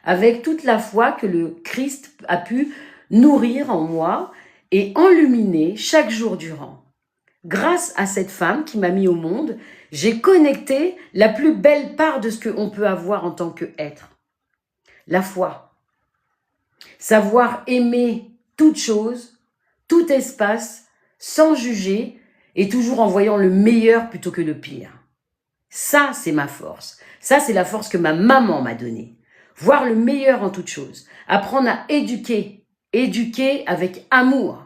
S1: avec toute la foi que le Christ a pu nourrir en moi et enluminer chaque jour durant. Grâce à cette femme qui m'a mis au monde, j'ai connecté la plus belle part de ce qu'on peut avoir en tant qu'être. La foi. Savoir aimer toute chose, tout espace, sans juger et toujours en voyant le meilleur plutôt que le pire. Ça, c'est ma force. Ça, c'est la force que ma maman m'a donnée. Voir le meilleur en toute chose. Apprendre à éduquer. Éduquer avec amour.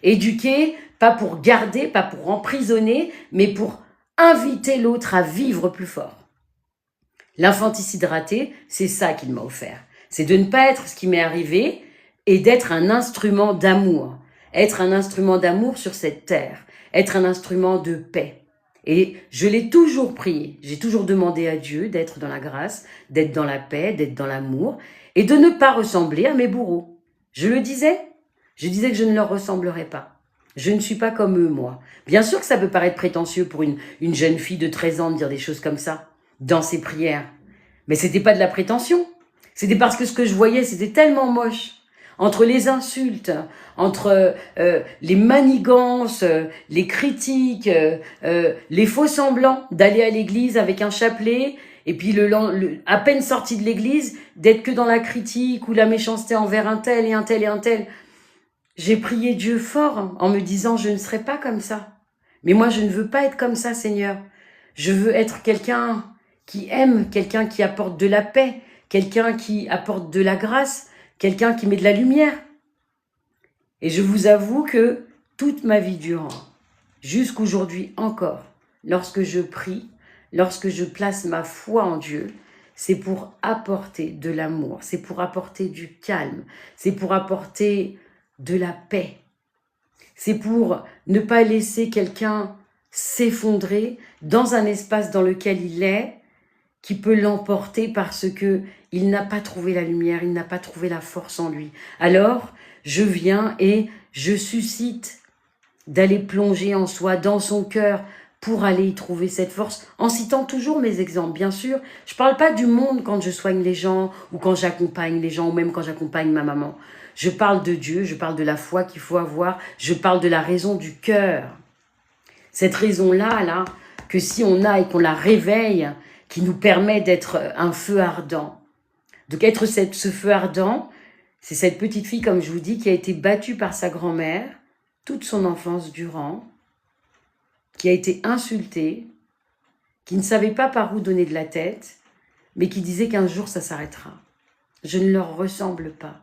S1: Éduquer, pas pour garder, pas pour emprisonner, mais pour inviter l'autre à vivre plus fort. L'infanticide raté, c'est ça qu'il m'a offert. C'est de ne pas être ce qui m'est arrivé et d'être un instrument d'amour. Être un instrument d'amour sur cette terre. Être un instrument de paix. Et je l'ai toujours prié. J'ai toujours demandé à Dieu d'être dans la grâce, d'être dans la paix, d'être dans l'amour et de ne pas ressembler à mes bourreaux. Je le disais. Je disais que je ne leur ressemblerais pas. Je ne suis pas comme eux, moi. Bien sûr que ça peut paraître prétentieux pour une jeune fille de 13 ans de dire des choses comme ça, dans ses prières. Mais c'était pas de la prétention. C'était parce que ce que je voyais, c'était tellement moche. Entre les insultes, entre les manigances, les critiques, les faux semblants d'aller à l'église avec un chapelet, et puis à peine sorti de l'église, d'être que dans la critique ou la méchanceté envers un tel et un tel et un tel. J'ai prié Dieu fort en me disant, je ne serai pas comme ça. Mais moi, je ne veux pas être comme ça, Seigneur. Je veux être quelqu'un qui aime, quelqu'un qui apporte de la paix, quelqu'un qui apporte de la grâce, quelqu'un qui met de la lumière. Et je vous avoue que toute ma vie durant, jusqu'aujourd'hui encore, lorsque je prie, lorsque je place ma foi en Dieu, c'est pour apporter de l'amour, c'est pour apporter du calme, c'est pour apporter de la paix. C'est pour ne pas laisser quelqu'un s'effondrer dans un espace dans lequel il est, qui peut l'emporter parce que il n'a pas trouvé la lumière, il n'a pas trouvé la force en lui. Alors, je viens et je suscite d'aller plonger en soi, dans son cœur, pour aller y trouver cette force, en citant toujours mes exemples, bien sûr. Je ne parle pas du monde quand je soigne les gens, ou quand j'accompagne les gens, ou même quand j'accompagne ma maman. Je parle de Dieu, je parle de la foi qu'il faut avoir, je parle de la raison du cœur. Cette raison-là, là, que si on a et qu'on la réveille, qui nous permet d'être un feu ardent. Donc être ce feu ardent, c'est cette petite fille, comme je vous dis, qui a été battue par sa grand-mère, toute son enfance durant, qui a été insultée, qui ne savait pas par où donner de la tête, mais qui disait qu'un jour ça s'arrêtera. Je ne leur ressemble pas.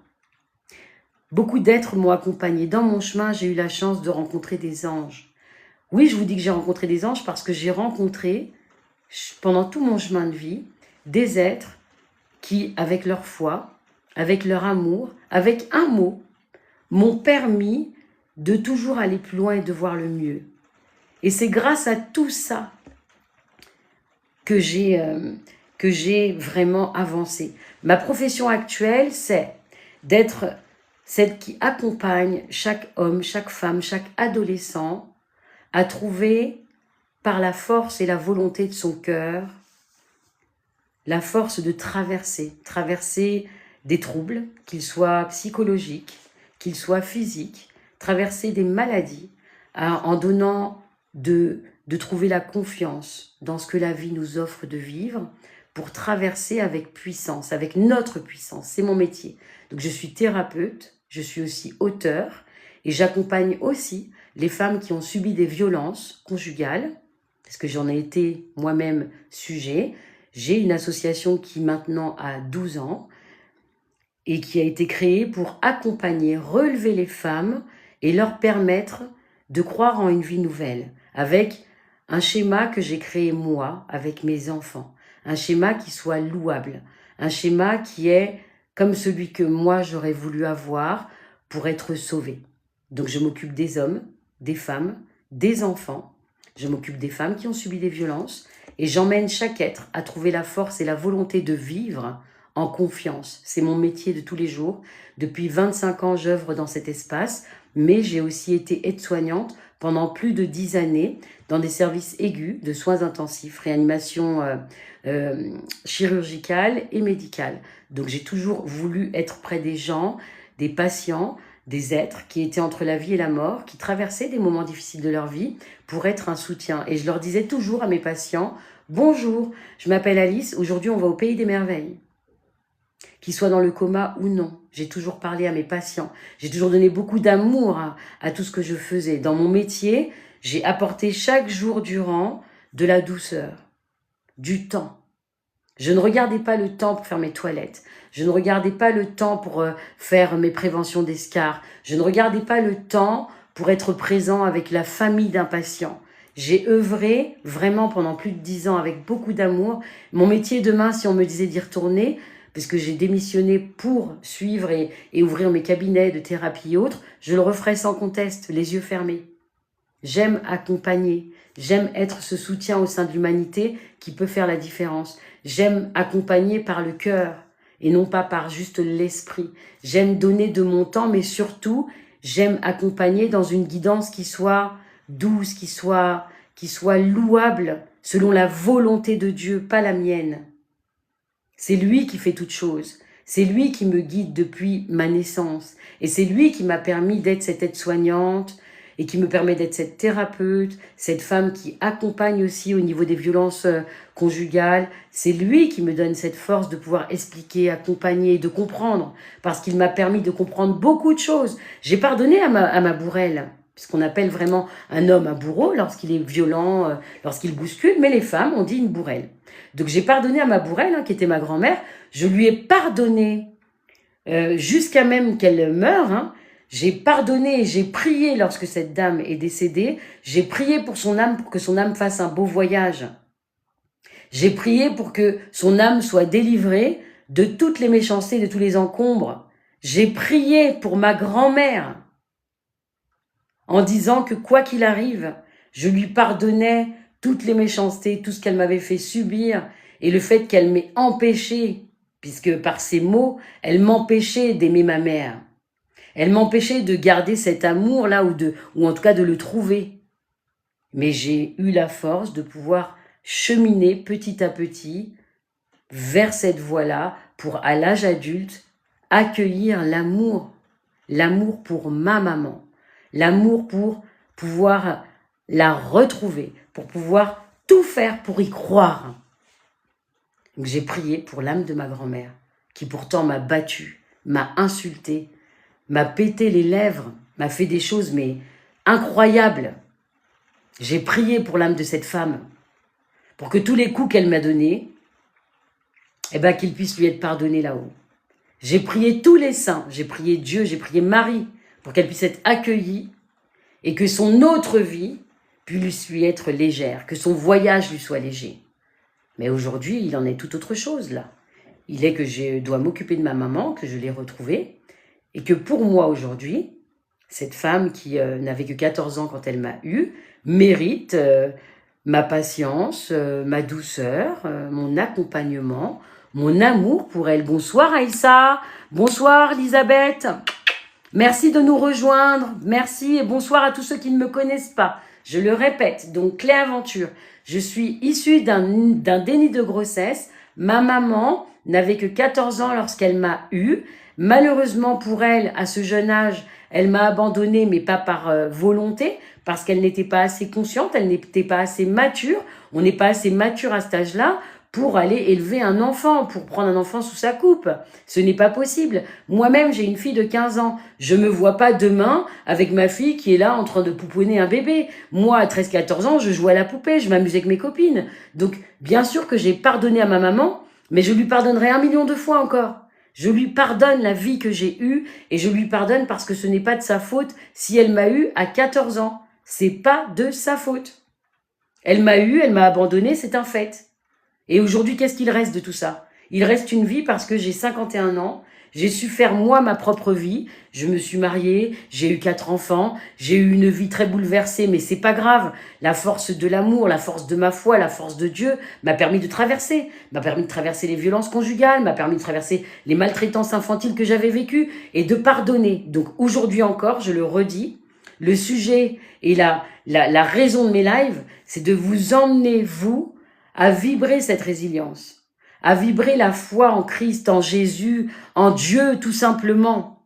S1: Beaucoup d'êtres m'ont accompagnée. Dans mon chemin, j'ai eu la chance de rencontrer des anges. Oui, je vous dis que j'ai rencontré des anges parce que j'ai rencontré, pendant tout mon chemin de vie, des êtres qui, avec leur foi, avec leur amour, avec un mot, m'ont permis de toujours aller plus loin et de voir le mieux. Et c'est grâce à tout ça que j'ai vraiment avancé. Ma profession actuelle, c'est d'être celle qui accompagne chaque homme, chaque femme, chaque adolescent à trouver, par la force et la volonté de son cœur, la force de traverser des troubles, qu'ils soient psychologiques, qu'ils soient physiques, traverser des maladies, en donnant de trouver la confiance dans ce que la vie nous offre de vivre, pour traverser avec puissance, avec notre puissance. C'est mon métier. Donc je suis thérapeute, je suis aussi auteur, et j'accompagne aussi les femmes qui ont subi des violences conjugales, parce que j'en ai été moi-même sujet. J'ai une association qui maintenant a 12 ans et qui a été créée pour accompagner, relever les femmes et leur permettre de croire en une vie nouvelle, avec un schéma que j'ai créé moi, avec mes enfants. Un schéma qui soit louable, un schéma qui est comme celui que moi j'aurais voulu avoir pour être sauvé. Donc je m'occupe des hommes, des femmes, des enfants, je m'occupe des femmes qui ont subi des violences et j'emmène chaque être à trouver la force et la volonté de vivre en confiance. C'est mon métier de tous les jours. Depuis 25 ans, j'œuvre dans cet espace, mais j'ai aussi été aide-soignante pendant plus de 10 années dans des services aigus de soins intensifs, réanimation chirurgicale et médicale. Donc j'ai toujours voulu être près des gens, des patients, des êtres qui étaient entre la vie et la mort, qui traversaient des moments difficiles de leur vie pour être un soutien. Et je leur disais toujours à mes patients, « Bonjour, je m'appelle Alice, aujourd'hui on va au pays des merveilles. » Qu'ils soient dans le coma ou non, j'ai toujours parlé à mes patients. J'ai toujours donné beaucoup d'amour à tout ce que je faisais. Dans mon métier, j'ai apporté chaque jour durant de la douceur, du temps. Je ne regardais pas le temps pour faire mes toilettes. Je ne regardais pas le temps pour faire mes préventions d'escarres. Je ne regardais pas le temps pour être présent avec la famille d'un patient. J'ai œuvré vraiment pendant plus de 10 ans avec beaucoup d'amour. Mon métier demain, si on me disait d'y retourner, parce que j'ai démissionné pour suivre et ouvrir mes cabinets de thérapie et autres, je le referai sans conteste, les yeux fermés. J'aime accompagner, j'aime être ce soutien au sein de l'humanité qui peut faire la différence. J'aime accompagner par le cœur et non pas par juste l'esprit. J'aime donner de mon temps, mais surtout, j'aime accompagner dans une guidance qui soit douce, qui soit louable selon la volonté de Dieu, pas la mienne. C'est lui qui fait toutes choses. C'est lui qui me guide depuis ma naissance. Et c'est lui qui m'a permis d'être cette aide-soignante et qui me permet d'être cette thérapeute, cette femme qui accompagne aussi au niveau des violences conjugales. C'est lui qui me donne cette force de pouvoir expliquer, accompagner, de comprendre. Parce qu'il m'a permis de comprendre beaucoup de choses. J'ai pardonné à ma bourrelle, puisqu'on appelle vraiment un homme un bourreau lorsqu'il est violent, lorsqu'il bouscule. Mais les femmes, on dit une bourrelle. Donc j'ai pardonné à ma bourrelle, qui était ma grand-mère. Je lui ai pardonné jusqu'à même qu'elle meure. J'ai pardonné et j'ai prié lorsque cette dame est décédée. J'ai prié pour son âme, pour que son âme fasse un beau voyage. J'ai prié pour que son âme soit délivrée de toutes les méchancetés, de tous les encombres. J'ai prié pour ma grand-mère en disant que quoi qu'il arrive, je lui pardonnais toutes les méchancetés, tout ce qu'elle m'avait fait subir et le fait qu'elle m'ait empêché, puisque par ses mots, elle m'empêchait d'aimer ma mère. Elle m'empêchait de garder cet amour-là ou en tout cas de le trouver. Mais j'ai eu la force de pouvoir cheminer petit à petit vers cette voie-là pour, à l'âge adulte, accueillir l'amour. L'amour pour ma maman. L'amour pour pouvoir la retrouver, pour pouvoir tout faire pour y croire. Donc j'ai prié pour l'âme de ma grand-mère, qui pourtant m'a battue, m'a insultée, m'a pété les lèvres, m'a fait des choses mais incroyables. J'ai prié pour l'âme de cette femme, pour que tous les coups qu'elle m'a donnés, qu'ils puissent lui être pardonnés là-haut. J'ai prié tous les saints, j'ai prié Dieu, j'ai prié Marie, pour qu'elle puisse être accueillie et que son autre vie puisse lui être légère, que son voyage lui soit léger. Mais aujourd'hui, il en est tout autre chose là. Il est que je dois m'occuper de ma maman, que je l'ai retrouvée, et que pour moi aujourd'hui, cette femme qui n'avait que 14 ans quand elle m'a eue, mérite ma patience, ma douceur, mon accompagnement, mon amour pour elle. Bonsoir Aïssa, bonsoir Elisabeth. Merci de nous rejoindre, merci et bonsoir à tous ceux qui ne me connaissent pas. Je le répète, donc Clé Aventure, je suis issue d'un déni de grossesse. Ma maman n'avait que 14 ans lorsqu'elle m'a eue. Malheureusement pour elle, à ce jeune âge, elle m'a abandonnée, mais pas par volonté, parce qu'elle n'était pas assez consciente, elle n'était pas assez mature. On n'est pas assez mature à cet âge-là pour aller élever un enfant, pour prendre un enfant sous sa coupe. Ce n'est pas possible. Moi-même, j'ai une fille de 15 ans. Je me vois pas demain avec ma fille qui est là en train de pouponner un bébé. Moi, à 13-14 ans, je joue à la poupée, je m'amuse avec mes copines. Donc, bien sûr que j'ai pardonné à ma maman, mais je lui pardonnerai 1 million de fois encore. Je lui pardonne la vie que j'ai eue et je lui pardonne parce que ce n'est pas de sa faute si elle m'a eu à 14 ans. C'est pas de sa faute. Elle m'a eu, elle m'a abandonné, c'est un fait. Et aujourd'hui, qu'est-ce qu'il reste de tout ça? Il reste une vie parce que j'ai 51 ans, j'ai su faire moi ma propre vie, je me suis mariée, j'ai eu 4 enfants, j'ai eu une vie très bouleversée, mais c'est pas grave. La force de l'amour, la force de ma foi, la force de Dieu m'a permis de traverser, les violences conjugales, m'a permis de traverser les maltraitances infantiles que j'avais vécues et de pardonner. Donc aujourd'hui encore, je le redis, le sujet et la raison de mes lives, c'est de vous emmener, vous, à vibrer cette résilience, à vibrer la foi en Christ, en Jésus, en Dieu tout simplement,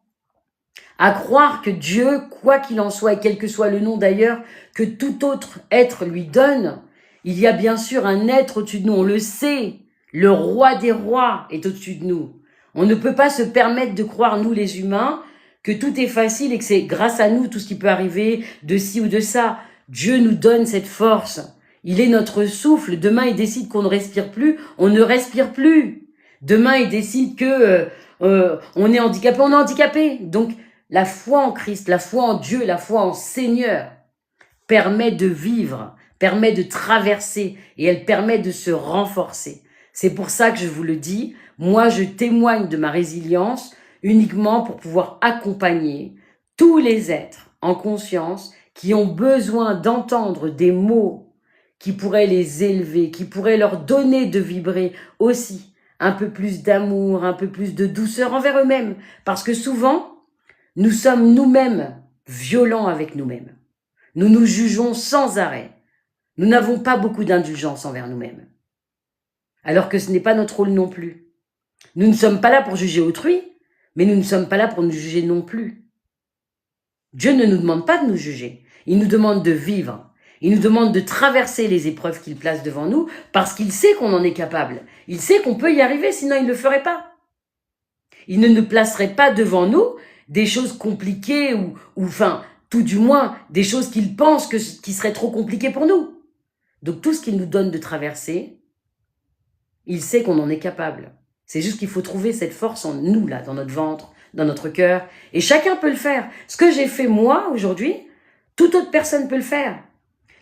S1: à croire que Dieu, quoi qu'il en soit, et quel que soit le nom d'ailleurs, que tout autre être lui donne, il y a bien sûr un être au-dessus de nous, on le sait, le roi des rois est au-dessus de nous. On ne peut pas se permettre de croire, nous les humains, que tout est facile et que c'est grâce à nous tout ce qui peut arriver, de ci ou de ça. Dieu nous donne cette force. Il est notre souffle. Demain, il décide qu'on ne respire plus. On ne respire plus. Demain, il décide que on est handicapé. On est handicapé. Donc, la foi en Christ, la foi en Dieu, la foi en Seigneur permet de vivre, permet de traverser et elle permet de se renforcer. C'est pour ça que je vous le dis. Moi, je témoigne de ma résilience uniquement pour pouvoir accompagner tous les êtres en conscience qui ont besoin d'entendre des mots qui pourraient les élever, qui pourraient leur donner de vibrer aussi un peu plus d'amour, un peu plus de douceur envers eux-mêmes. Parce que souvent, nous sommes nous-mêmes violents avec nous-mêmes. Nous nous jugeons sans arrêt. Nous n'avons pas beaucoup d'indulgence envers nous-mêmes. Alors que ce n'est pas notre rôle non plus. Nous ne sommes pas là pour juger autrui, mais nous ne sommes pas là pour nous juger non plus. Dieu ne nous demande pas de nous juger. Il nous demande de vivre. Il nous demande de traverser les épreuves qu'il place devant nous parce qu'il sait qu'on en est capable. Il sait qu'on peut y arriver, sinon il ne le ferait pas. Il ne nous placerait pas devant nous des choses compliquées ou enfin, tout du moins, des choses qu'il pense qui seraient trop compliquées pour nous. Donc tout ce qu'il nous donne de traverser, il sait qu'on en est capable. C'est juste qu'il faut trouver cette force en nous, là, dans notre ventre, dans notre cœur. Et chacun peut le faire. Ce que j'ai fait moi, aujourd'hui, toute autre personne peut le faire.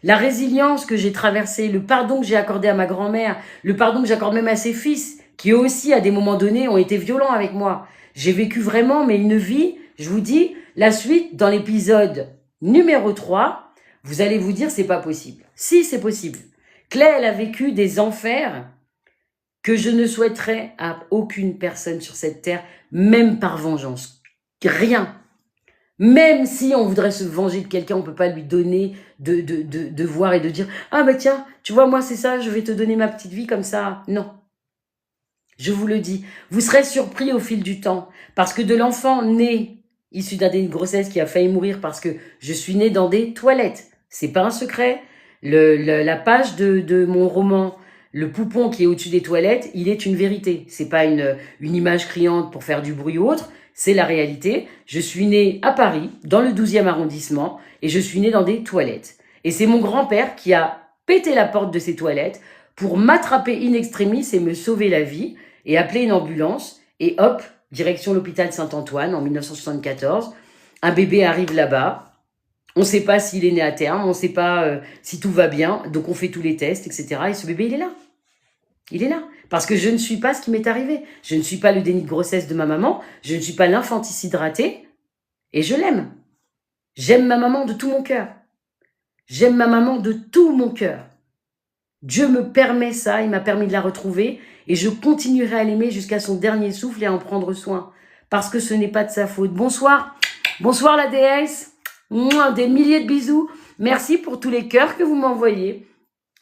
S1: La résilience que j'ai traversée, le pardon que j'ai accordé à ma grand-mère, le pardon que j'accorde même à ses fils, qui eux aussi, à des moments donnés, ont été violents avec moi. J'ai vécu vraiment, mais une vie, je vous dis, la suite, dans l'épisode numéro 3, vous allez vous dire, c'est pas possible. Si, c'est possible. Claire, elle a vécu des enfers que je ne souhaiterais à aucune personne sur cette terre, même par vengeance. Rien. Même si on voudrait se venger de quelqu'un, on peut pas lui donner de voir et de dire « Ah bah tiens, tu vois, moi c'est ça, je vais te donner ma petite vie comme ça. » Non. Je vous le dis, vous serez surpris au fil du temps. Parce que de l'enfant né, issu d'un déni de grossesse qui a failli mourir parce que je suis née dans des toilettes. C'est pas un secret. La page de mon roman, le poupon qui est au-dessus des toilettes, il est une vérité. C'est pas une image criante pour faire du bruit ou autre. C'est la réalité. Je suis née à Paris, dans le 12e arrondissement, et je suis née dans des toilettes. Et c'est mon grand-père qui a pété la porte de ces toilettes pour m'attraper in extremis et me sauver la vie, et appeler une ambulance, et hop, direction l'hôpital Saint-Antoine en 1974. Un bébé arrive là-bas. On ne sait pas s'il est né à terme, on ne sait pas si tout va bien, donc on fait tous les tests, etc. Et ce bébé, il est là. Il est là. Parce que je ne suis pas ce qui m'est arrivé. Je ne suis pas le déni de grossesse de ma maman. Je ne suis pas l'infanticide raté. Et je l'aime. J'aime ma maman de tout mon cœur. J'aime ma maman de tout mon cœur. Dieu me permet ça, il m'a permis de la retrouver et je continuerai à l'aimer jusqu'à son dernier souffle et à en prendre soin. Parce que ce n'est pas de sa faute. Bonsoir, bonsoir la déesse, mouah, des milliers de bisous. Merci pour tous les cœurs que vous m'envoyez.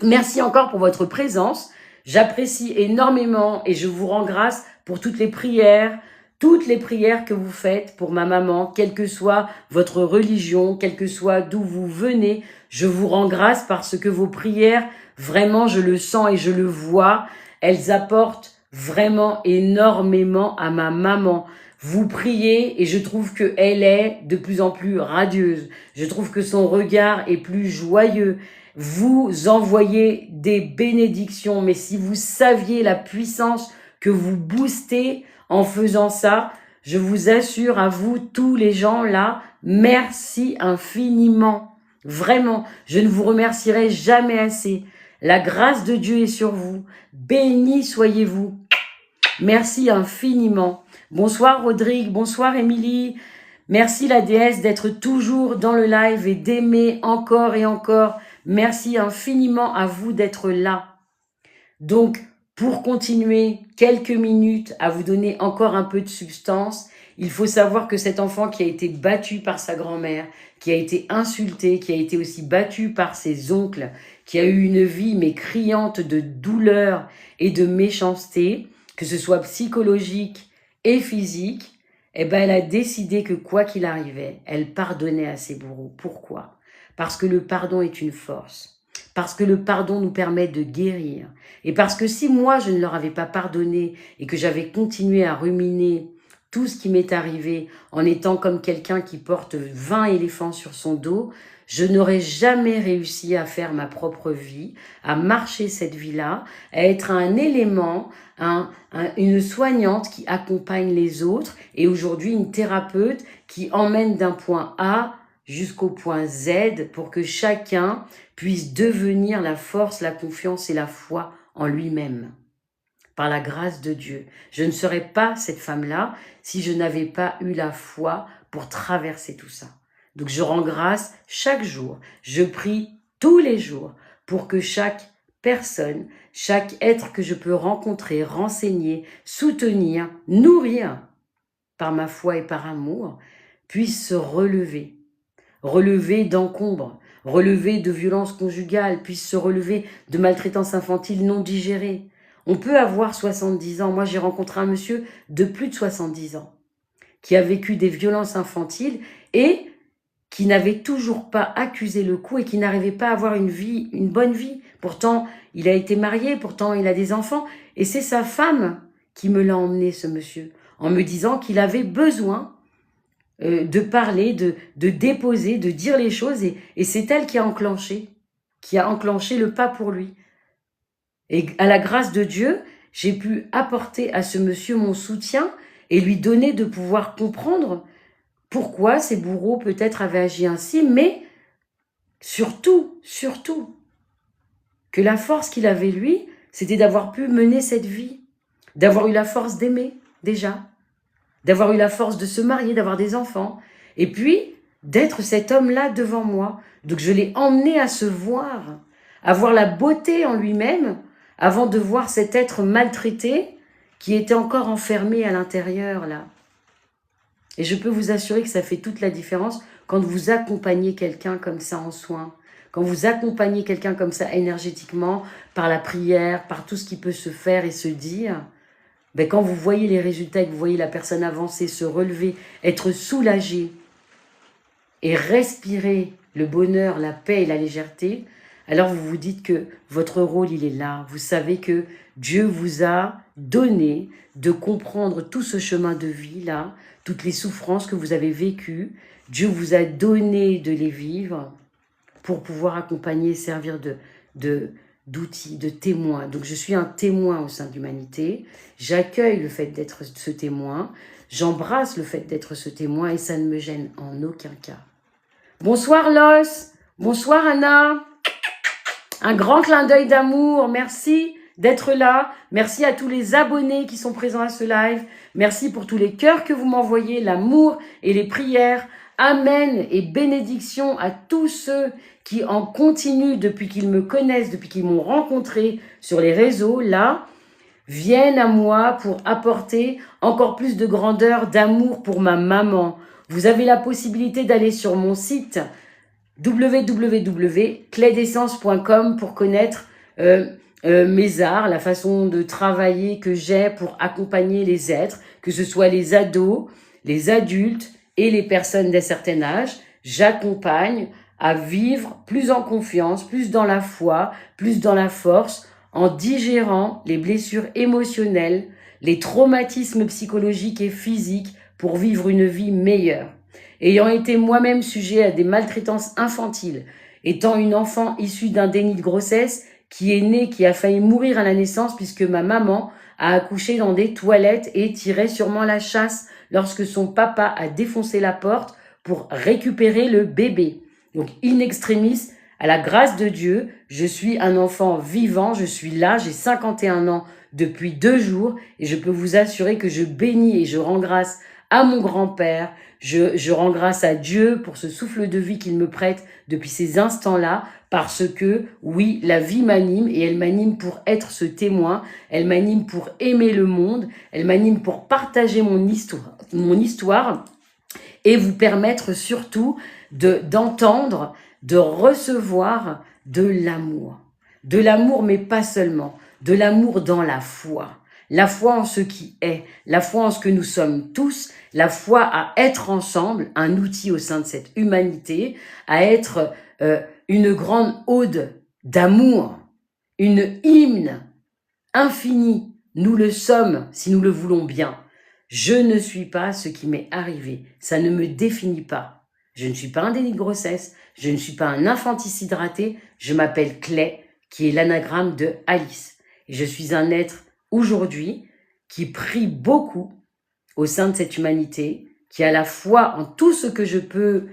S1: Merci encore pour votre présence. J'apprécie énormément et je vous rends grâce pour toutes les prières que vous faites pour ma maman, quelle que soit votre religion, quelle que soit d'où vous venez. Je vous rends grâce parce que vos prières, vraiment, je le sens et je le vois, elles apportent vraiment énormément à ma maman. Vous priez et je trouve qu'elle est de plus en plus radieuse. Je trouve que son regard est plus joyeux. Vous envoyez des bénédictions, mais si vous saviez la puissance que vous boostez en faisant ça, je vous assure à vous, tous les gens là, merci infiniment. Vraiment, je ne vous remercierai jamais assez. La grâce de Dieu est sur vous. Bénis soyez-vous. Merci infiniment. Bonsoir Rodrigue, bonsoir Émilie. Merci la déesse d'être toujours dans le live et d'aimer encore et encore. Merci infiniment à vous d'être là. Donc, pour continuer quelques minutes à vous donner encore un peu de substance, il faut savoir que cet enfant qui a été battu par sa grand-mère, qui a été insulté, qui a été aussi battu par ses oncles, qui a eu une vie mais criante de douleur et de méchanceté, que ce soit psychologique et physique, eh ben elle a décidé que quoi qu'il arrivait, elle pardonnait à ses bourreaux. Pourquoi? Parce que le pardon est une force. Parce que le pardon nous permet de guérir. Et parce que si moi, je ne leur avais pas pardonné et que j'avais continué à ruminer tout ce qui m'est arrivé en étant comme quelqu'un qui porte 20 éléphants sur son dos, je n'aurais jamais réussi à faire ma propre vie, à marcher cette vie-là, à être un élément, une soignante qui accompagne les autres et aujourd'hui une thérapeute qui emmène d'un point A jusqu'au point Z pour que chacun puisse devenir la force, la confiance et la foi en lui-même. Par la grâce de Dieu. Je ne serais pas cette femme-là si je n'avais pas eu la foi pour traverser tout ça. Donc je rends grâce chaque jour. Je prie tous les jours pour que chaque personne, chaque être que je peux rencontrer, renseigner, soutenir, nourrir par ma foi et par amour, puisse se relever. Relever d'encombre, relever de violences conjugales, puisse se relever de maltraitance infantile non digérée. On peut avoir 70 ans. Moi, j'ai rencontré un monsieur de plus de 70 ans qui a vécu des violences infantiles et qui n'avait toujours pas accusé le coup et qui n'arrivait pas à avoir une bonne vie. Pourtant, il a été marié, pourtant il a des enfants. Et c'est sa femme qui me l'a emmené, ce monsieur, en me disant qu'il avait besoin de parler, de déposer, de dire les choses. Et c'est elle qui a enclenché le pas pour lui. Et à la grâce de Dieu, j'ai pu apporter à ce monsieur mon soutien et lui donner de pouvoir comprendre pourquoi ses bourreaux peut-être avaient agi ainsi, mais surtout, que la force qu'il avait lui, c'était d'avoir pu mener cette vie, d'avoir eu la force d'aimer déjà, d'avoir eu la force de se marier, d'avoir des enfants, et puis d'être cet homme-là devant moi. Donc je l'ai emmené à se voir, à voir la beauté en lui-même, avant de voir cet être maltraité qui était encore enfermé à l'intérieur là. Et je peux vous assurer que ça fait toute la différence quand vous accompagnez quelqu'un comme ça en soins, quand vous accompagnez quelqu'un comme ça énergétiquement, par la prière, par tout ce qui peut se faire et se dire, ben quand vous voyez les résultats et que vous voyez la personne avancer, se relever, être soulagée et respirer le bonheur, la paix et la légèreté, alors vous vous dites que votre rôle, il est là. Vous savez que Dieu vous a donné de comprendre tout ce chemin de vie-là, toutes les souffrances que vous avez vécues. Dieu vous a donné de les vivre pour pouvoir accompagner, servir d'outil, de témoin. Donc je suis un témoin au sein de l'humanité. J'accueille le fait d'être ce témoin. J'embrasse le fait d'être ce témoin et ça ne me gêne en aucun cas. Bonsoir Los. Bonsoir Anna. Un grand clin d'œil d'amour. Merci d'être là. Merci à tous les abonnés qui sont présents à ce live. Merci pour tous les cœurs que vous m'envoyez, l'amour et les prières. Amen et bénédiction à tous ceux qui en continu depuis qu'ils me connaissent, depuis qu'ils m'ont rencontré sur les réseaux, là, viennent à moi pour apporter encore plus de grandeur, d'amour pour ma maman. Vous avez la possibilité d'aller sur mon site www.clédessence.com pour connaître mes arts, la façon de travailler que j'ai pour accompagner les êtres, que ce soit les ados, les adultes et les personnes d'un certain âge. J'accompagne à vivre plus en confiance, plus dans la foi, plus dans la force, en digérant les blessures émotionnelles, les traumatismes psychologiques et physiques pour vivre une vie meilleure. Ayant été moi-même sujet à des maltraitances infantiles, étant une enfant issue d'un déni de grossesse qui est née, qui a failli mourir à la naissance puisque ma maman a accouché dans des toilettes et tirait sûrement la chasse lorsque son papa a défoncé la porte pour récupérer le bébé. Donc, in extremis, à la grâce de Dieu, je suis un enfant vivant, je suis là, j'ai 51 ans depuis 2 jours et je peux vous assurer que je bénis et je rends grâce à mon grand-père, je rends grâce à Dieu pour ce souffle de vie qu'il me prête depuis ces instants-là parce que, oui, la vie m'anime et elle m'anime pour être ce témoin, elle m'anime pour aimer le monde, elle m'anime pour partager mon histoire et vous permettre surtout d'entendre, de recevoir de l'amour. De l'amour, mais pas seulement. De l'amour dans la foi. La foi en ce qui est. La foi en ce que nous sommes tous. La foi à être ensemble, un outil au sein de cette humanité, à être une grande ode d'amour, une hymne infinie. Nous le sommes si nous le voulons bien. Je ne suis pas ce qui m'est arrivé. Ça ne me définit pas. Je ne suis pas un déni de grossesse. Je ne suis pas un infanticide raté. Je m'appelle Clé, qui est l'anagramme de Alice. Et je suis un être aujourd'hui qui prie beaucoup au sein de cette humanité, qui a la foi en tout ce que je peux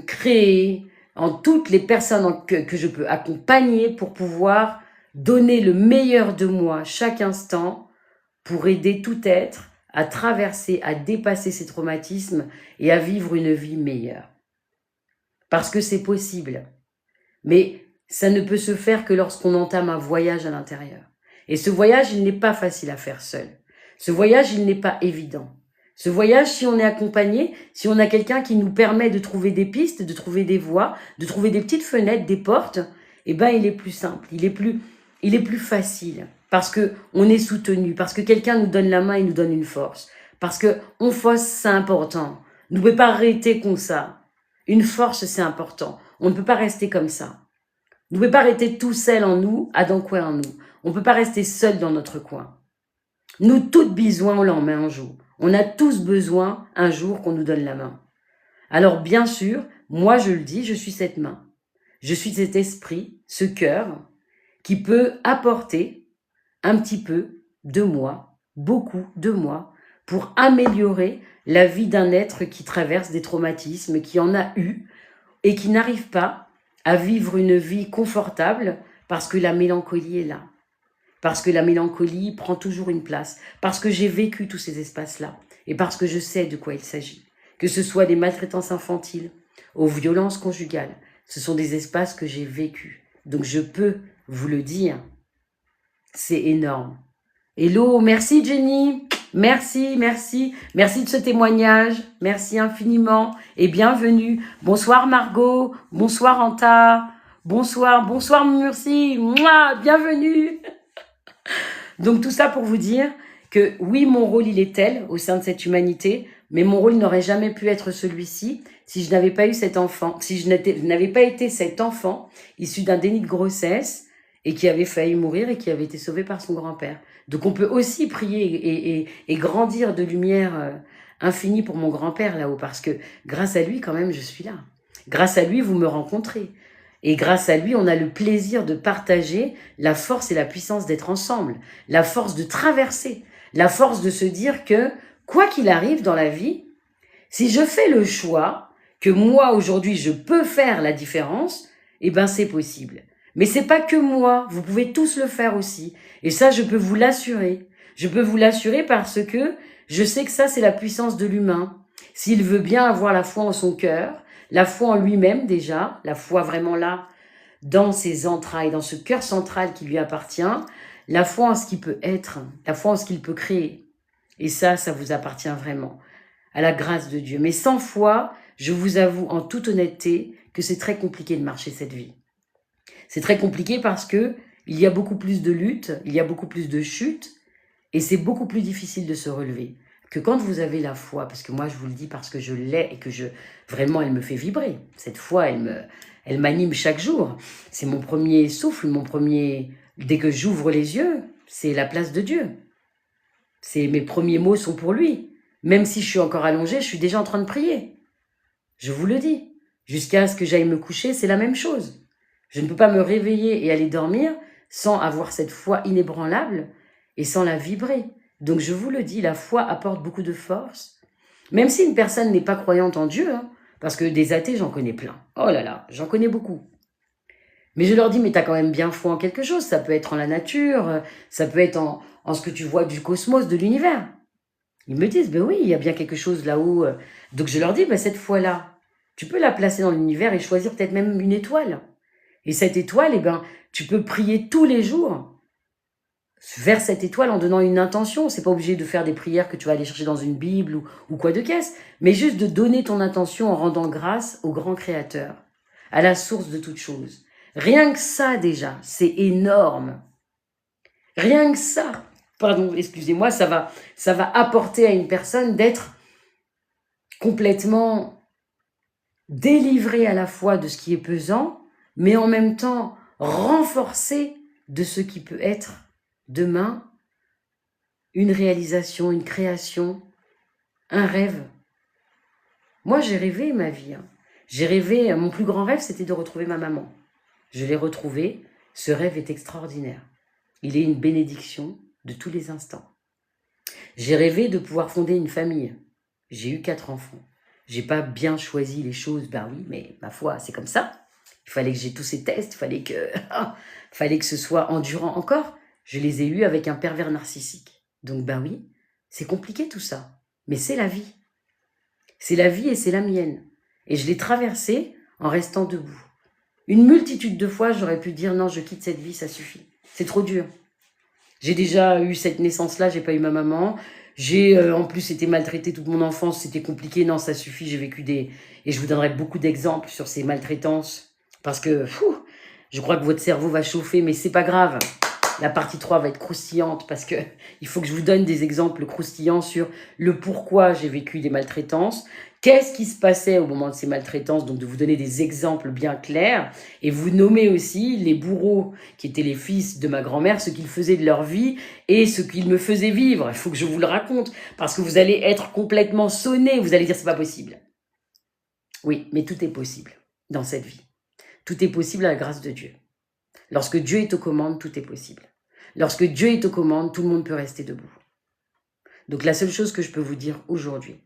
S1: créer, en toutes les personnes que je peux accompagner pour pouvoir donner le meilleur de moi chaque instant pour aider tout être à traverser, à dépasser ces traumatismes et à vivre une vie meilleure. Parce que c'est possible. Mais ça ne peut se faire que lorsqu'on entame un voyage à l'intérieur. Et ce voyage, il n'est pas facile à faire seul. Ce voyage, il n'est pas évident. Ce voyage, si on est accompagné, si on a quelqu'un qui nous permet de trouver des pistes, de trouver des voies, de trouver des petites fenêtres, des portes, eh ben, il est plus simple, il est plus facile. Parce que on est soutenu, parce que quelqu'un nous donne la main et nous donne une force. Parce que on force, c'est important. Vous ne pouvez pas arrêter comme ça. Une force, c'est important. On ne peut pas rester comme ça. Vous ne pouvez pas rester tout seul en nous, à dans quoi en nous. On ne peut pas rester seul dans notre coin. Nous, toutes besoin, on l'en met un jour. On a tous besoin un jour qu'on nous donne la main. Alors bien sûr, moi je le dis, je suis cette main. Je suis cet esprit, ce cœur, qui peut apporter un petit peu de moi, beaucoup de moi, pour améliorer la vie d'un être qui traverse des traumatismes, qui en a eu et qui n'arrive pas à vivre une vie confortable parce que la mélancolie est là. Parce que la mélancolie prend toujours une place. Parce que j'ai vécu tous ces espaces-là. Et parce que je sais de quoi il s'agit. Que ce soit des maltraitances infantiles, aux violences conjugales. Ce sont des espaces que j'ai vécus. Donc je peux vous le dire. C'est énorme. Hello, merci Jenny. Merci, merci. Merci de ce témoignage. Merci infiniment. Et bienvenue. Bonsoir Margot. Bonsoir Anta. Bonsoir Murcie. Mouah, bienvenue. Donc tout ça pour vous dire que oui, mon rôle il est tel au sein de cette humanité, mais mon rôle n'aurait jamais pu être celui-ci si je n'avais pas eu cet enfant, si je n'avais pas été cet enfant issu d'un déni de grossesse et qui avait failli mourir et qui avait été sauvé par son grand-père. Donc on peut aussi prier et grandir de lumière infinie pour mon grand-père là-haut, parce que grâce à lui quand même je suis là. Grâce à lui vous me rencontrez. Et grâce à lui, on a le plaisir de partager la force et la puissance d'être ensemble, la force de traverser, la force de se dire que, quoi qu'il arrive dans la vie, si je fais le choix que moi, aujourd'hui, je peux faire la différence, eh ben c'est possible. Mais c'est pas que moi, vous pouvez tous le faire aussi. Et ça, je peux vous l'assurer. Je peux vous l'assurer parce que je sais que ça, c'est la puissance de l'humain. s'il veut bien avoir la foi en son cœur, la foi en lui-même déjà, la foi vraiment là, dans ses entrailles, dans ce cœur central qui lui appartient, la foi en ce qu'il peut être, la foi en ce qu'il peut créer. Et ça vous appartient vraiment, à la grâce de Dieu. Mais sans foi, je vous avoue en toute honnêteté que c'est très compliqué de marcher cette vie. C'est très compliqué parce que il y a beaucoup plus de luttes, il y a beaucoup plus de chutes, et c'est beaucoup plus difficile de se relever que quand vous avez la foi, parce que moi je vous le dis parce que je l'ai et que vraiment elle me fait vibrer. Cette foi, elle m'anime chaque jour. C'est mon premier souffle, dès que j'ouvre les yeux, c'est la place de Dieu. Mes premiers mots sont pour lui. Même si je suis encore allongée, je suis déjà en train de prier. Je vous le dis. Jusqu'à ce que j'aille me coucher, c'est la même chose. Je ne peux pas me réveiller et aller dormir sans avoir cette foi inébranlable et sans la vibrer. Donc je vous le dis, la foi apporte beaucoup de force. Même si une personne n'est pas croyante en Dieu, hein, parce que des athées, j'en connais plein. Oh là là, j'en connais beaucoup. Mais je leur dis, mais t'as quand même bien foi en quelque chose. Ça peut être en la nature, ça peut être en ce que tu vois du cosmos, de l'univers. Ils me disent, ben oui, il y a bien quelque chose là-haut. Donc je leur dis, ben cette foi-là, tu peux la placer dans l'univers et choisir peut-être même une étoile. Et cette étoile, eh ben, tu peux prier tous les jours vers cette étoile en donnant une intention. C'est pas obligé de faire des prières que tu vas aller chercher dans une Bible ou quoi de caisse, mais juste de donner ton intention en rendant grâce au grand Créateur, à la source de toute chose. Rien que ça déjà, c'est énorme. Rien que ça, pardon, excusez-moi, ça va apporter à une personne d'être complètement délivrée à la fois de ce qui est pesant, mais en même temps renforcée de ce qui peut être demain une réalisation, une création, un rêve. Moi, j'ai rêvé ma vie. J'ai rêvé, mon plus grand rêve, c'était de retrouver ma maman. Je l'ai retrouvée, ce rêve est extraordinaire. Il est une bénédiction de tous les instants. J'ai rêvé de pouvoir fonder une famille. J'ai eu 4 enfants. J'ai pas bien choisi les choses, ben oui, mais ma foi, c'est comme ça. Il fallait que j'ai tous ces tests, fallait que ce soit endurant encore. Je les ai eus avec un pervers narcissique. Donc ben oui, c'est compliqué tout ça. Mais c'est la vie. C'est la vie et c'est la mienne. Et je l'ai traversée en restant debout. Une multitude de fois, j'aurais pu dire non, je quitte cette vie, ça suffit. C'est trop dur. J'ai déjà eu cette naissance-là, j'ai pas eu ma maman. J'ai en plus été maltraitée toute mon enfance, c'était compliqué. Non, ça suffit, j'ai vécu et je vous donnerai beaucoup d'exemples sur ces maltraitances. Parce que, je crois que votre cerveau va chauffer, mais c'est pas grave. La partie 3 va être croustillante parce que il faut que je vous donne des exemples croustillants sur le pourquoi j'ai vécu des maltraitances. Qu'est-ce qui se passait au moment de ces maltraitances? Donc, de vous donner des exemples bien clairs. Et vous nommer aussi les bourreaux qui étaient les fils de ma grand-mère, ce qu'ils faisaient de leur vie et ce qu'ils me faisaient vivre. Il faut que je vous le raconte parce que vous allez être complètement sonné. Vous allez dire, c'est pas possible. Oui, mais tout est possible dans cette vie. Tout est possible à la grâce de Dieu. Lorsque Dieu est aux commandes, tout est possible. Lorsque Dieu est aux commandes, tout le monde peut rester debout. Donc, la seule chose que je peux vous dire aujourd'hui,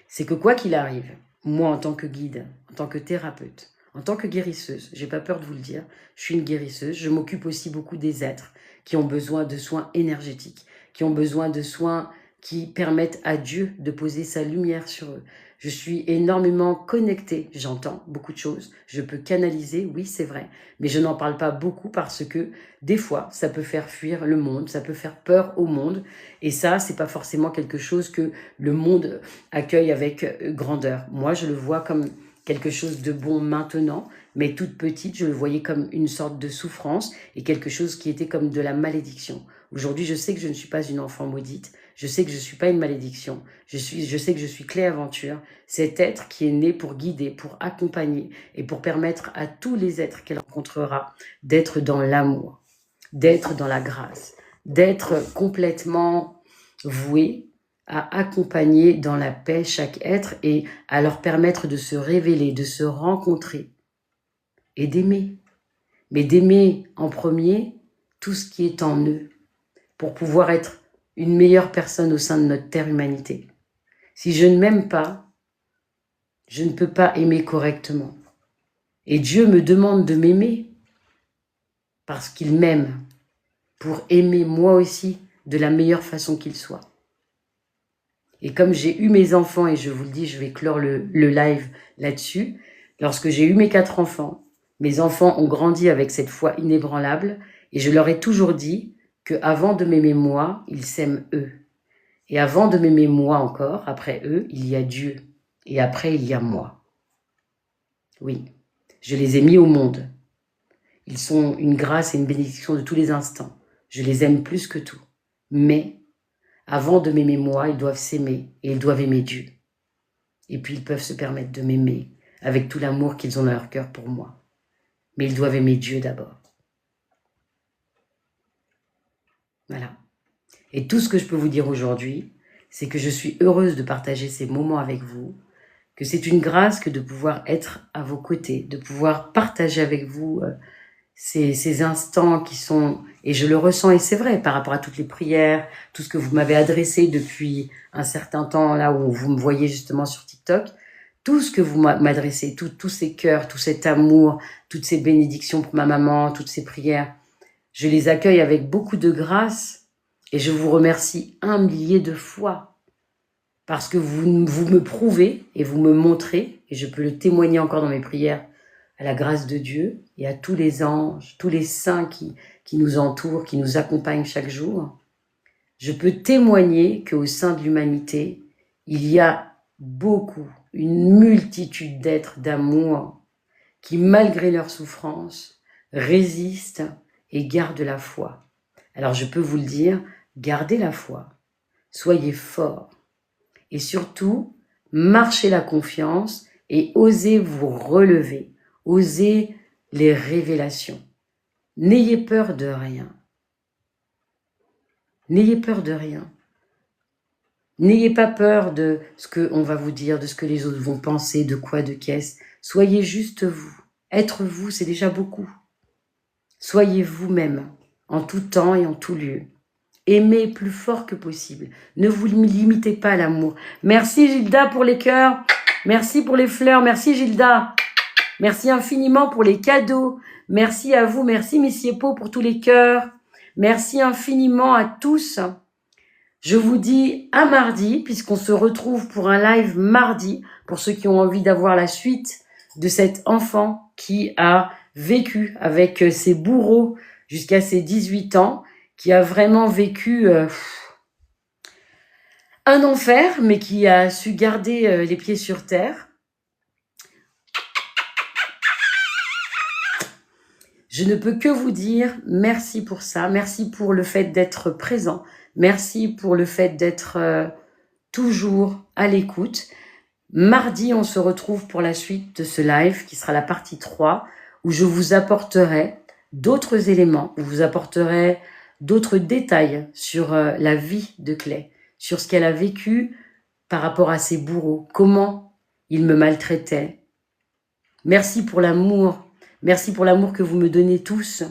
S1: c'est que quoi qu'il arrive, moi en tant que guide, en tant que thérapeute, en tant que guérisseuse, j'ai pas peur de vous le dire, je suis une guérisseuse, je m'occupe aussi beaucoup des êtres qui ont besoin de soins énergétiques, qui ont besoin de soins qui permettent à Dieu de poser sa lumière sur eux. Je suis énormément connectée, j'entends beaucoup de choses, je peux canaliser, oui c'est vrai, mais je n'en parle pas beaucoup parce que des fois ça peut faire fuir le monde, ça peut faire peur au monde et ça c'est pas forcément quelque chose que le monde accueille avec grandeur. Moi je le vois comme quelque chose de bon maintenant, mais toute petite je le voyais comme une sorte de souffrance et quelque chose qui était comme de la malédiction. Aujourd'hui je sais que je ne suis pas une enfant maudite, je sais que je ne suis pas une malédiction. Je sais que je suis Clé Aventure, cet être qui est né pour guider, pour accompagner et pour permettre à tous les êtres qu'elle rencontrera d'être dans l'amour, d'être dans la grâce, d'être complètement voué à accompagner dans la paix chaque être et à leur permettre de se révéler, de se rencontrer et d'aimer. Mais d'aimer en premier tout ce qui est en eux pour pouvoir être une meilleure personne au sein de notre terre humanité. Si je ne m'aime pas, je ne peux pas aimer correctement. Et Dieu me demande de m'aimer parce qu'il m'aime pour aimer moi aussi de la meilleure façon qu'il soit. Et comme j'ai eu mes enfants, et je vous le dis, je vais clore le live là-dessus, lorsque j'ai eu mes 4 enfants, mes enfants ont grandi avec cette foi inébranlable, et je leur ai toujours dit qu'avant de m'aimer moi, ils s'aiment eux. Et avant de m'aimer moi encore, après eux, il y a Dieu. Et après, il y a moi. Oui, je les ai mis au monde. Ils sont une grâce et une bénédiction de tous les instants. Je les aime plus que tout. Mais avant de m'aimer moi, ils doivent s'aimer et ils doivent aimer Dieu. Et puis ils peuvent se permettre de m'aimer avec tout l'amour qu'ils ont dans leur cœur pour moi. Mais ils doivent aimer Dieu d'abord. Voilà. Et tout ce que je peux vous dire aujourd'hui, c'est que je suis heureuse de partager ces moments avec vous, que c'est une grâce que de pouvoir être à vos côtés, de pouvoir partager avec vous ces instants qui sont, et je le ressens, et c'est vrai, par rapport à toutes les prières, tout ce que vous m'avez adressé depuis un certain temps, là où vous me voyez justement sur TikTok, tout ce que vous m'adressez, tous ces cœurs, tout cet amour, toutes ces bénédictions pour ma maman, toutes ces prières, je les accueille avec beaucoup de grâce, et je vous remercie 1 millier de fois, parce que vous me prouvez, et vous me montrez, et je peux le témoigner encore dans mes prières, à la grâce de Dieu et à tous les anges, tous les saints qui nous entourent, qui nous accompagnent chaque jour. Je peux témoigner qu'au sein de l'humanité, il y a beaucoup, une multitude d'êtres d'amour qui, malgré leur souffrance, résistent et gardent la foi. Alors je peux vous le dire, gardez la foi, soyez forts et surtout, marchez la confiance et osez vous relever. Osez les révélations. N'ayez peur de rien. N'ayez peur de rien. N'ayez pas peur de ce qu'on va vous dire, de ce que les autres vont penser, de quoi, de qu'est-ce. Soyez juste vous. Être vous, c'est déjà beaucoup. Soyez vous-même, en tout temps et en tout lieu. Aimez plus fort que possible. Ne vous limitez pas à l'amour. Merci Gilda pour les cœurs. Merci pour les fleurs. Merci Gilda. Merci infiniment pour les cadeaux. Merci à vous. Merci Messieurs Pau pour tous les cœurs. Merci infiniment à tous. Je vous dis à mardi, puisqu'on se retrouve pour un live mardi, pour ceux qui ont envie d'avoir la suite de cet enfant qui a vécu avec ses bourreaux jusqu'à ses 18 ans, qui a vraiment vécu un enfer, mais qui a su garder les pieds sur terre. Je ne peux que vous dire merci pour ça, merci pour le fait d'être présent, merci pour le fait d'être toujours à l'écoute. Mardi, on se retrouve pour la suite de ce live qui sera la partie 3 où je vous apporterai d'autres éléments, où je vous apporterai d'autres détails sur la vie de Clay, sur ce qu'elle a vécu par rapport à ses bourreaux, comment ils me maltraitaient. Merci pour l'amour. Merci pour l'amour que vous me donnez tous.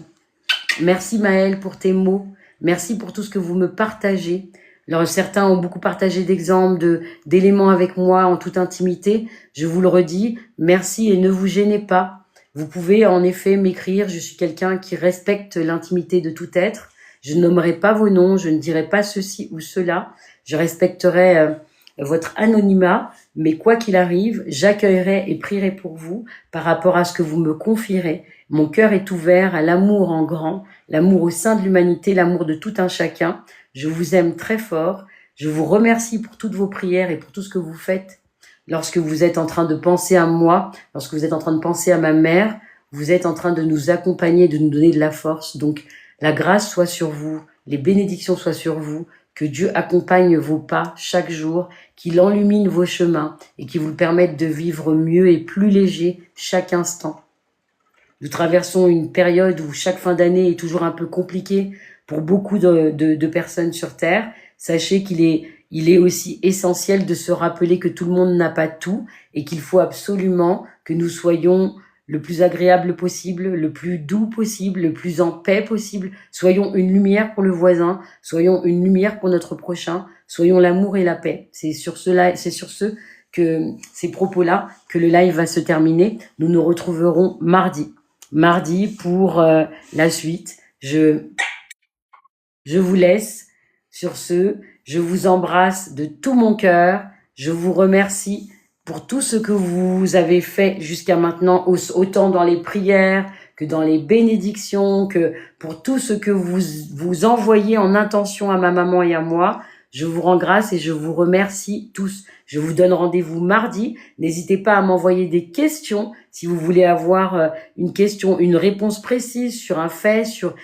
S1: Merci Maëlle pour tes mots. Merci pour tout ce que vous me partagez. Alors, certains ont beaucoup partagé d'exemples, d'éléments avec moi en toute intimité. Je vous le redis, merci et ne vous gênez pas. Vous pouvez en effet m'écrire. Je suis quelqu'un qui respecte l'intimité de tout être. Je ne nommerai pas vos noms, je ne dirai pas ceci ou cela. Je respecterai votre anonymat, mais quoi qu'il arrive, j'accueillerai et prierai pour vous par rapport à ce que vous me confierez. Mon cœur est ouvert à l'amour en grand, l'amour au sein de l'humanité, l'amour de tout un chacun. Je vous aime très fort. Je vous remercie pour toutes vos prières et pour tout ce que vous faites. Lorsque vous êtes en train de penser à moi, lorsque vous êtes en train de penser à ma mère, vous êtes en train de nous accompagner, de nous donner de la force. Donc, la grâce soit sur vous, les bénédictions soient sur vous, que Dieu accompagne vos pas chaque jour, qu'il enlumine vos chemins et qu'il vous permette de vivre mieux et plus léger chaque instant. Nous traversons une période où chaque fin d'année est toujours un peu compliquée pour beaucoup de personnes sur Terre. Sachez qu'il est aussi essentiel de se rappeler que tout le monde n'a pas tout et qu'il faut absolument que nous soyons le plus agréable possible, le plus doux possible, le plus en paix possible. Soyons une lumière pour le voisin, soyons une lumière pour notre prochain, soyons l'amour et la paix. C'est sur ces propos-là que le live va se terminer. Nous nous retrouverons mardi pour la suite. Je vous laisse sur ce. Je vous embrasse de tout mon cœur. Je vous remercie pour tout ce que vous avez fait jusqu'à maintenant, autant dans les prières que dans les bénédictions, que pour tout ce que vous envoyez en intention à ma maman et à moi. Je vous rends grâce et je vous remercie tous. Je vous donne rendez-vous mardi. N'hésitez pas à m'envoyer des questions si vous voulez avoir une question, une réponse précise sur un fait, sur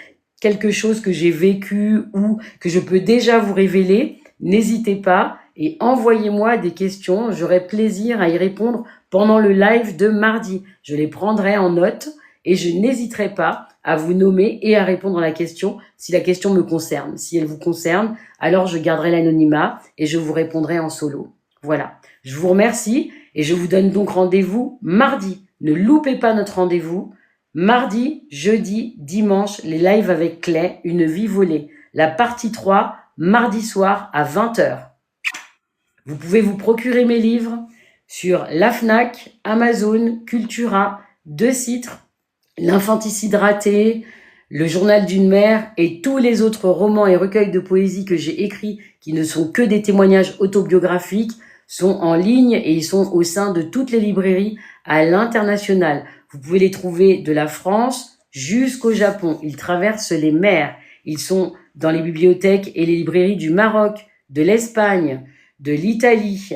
S1: quelque chose que j'ai vécu ou que je peux déjà vous révéler. N'hésitez pas et envoyez-moi des questions. J'aurai plaisir à y répondre pendant le live de mardi. Je les prendrai en note et je n'hésiterai pas à vous nommer et à répondre à la question si la question me concerne. Si elle vous concerne, alors je garderai l'anonymat et je vous répondrai en solo. Voilà. Je vous remercie et je vous donne donc rendez-vous mardi. Ne loupez pas notre rendez-vous. Mardi, jeudi, dimanche, les lives avec Clay, une vie volée. La partie 3, mardi soir à 20h. Vous pouvez vous procurer mes livres sur la Fnac, Amazon, Cultura, Deux Citres, L'infanticide raté, Le journal d'une mère et tous les autres romans et recueils de poésie que j'ai écrits, qui ne sont que des témoignages autobiographiques, sont en ligne et ils sont au sein de toutes les librairies à l'international. Vous pouvez les trouver de la France jusqu'au Japon. Ils traversent les mers. Ils sont dans les bibliothèques et les librairies du Maroc, de l'Espagne, de l'Italie,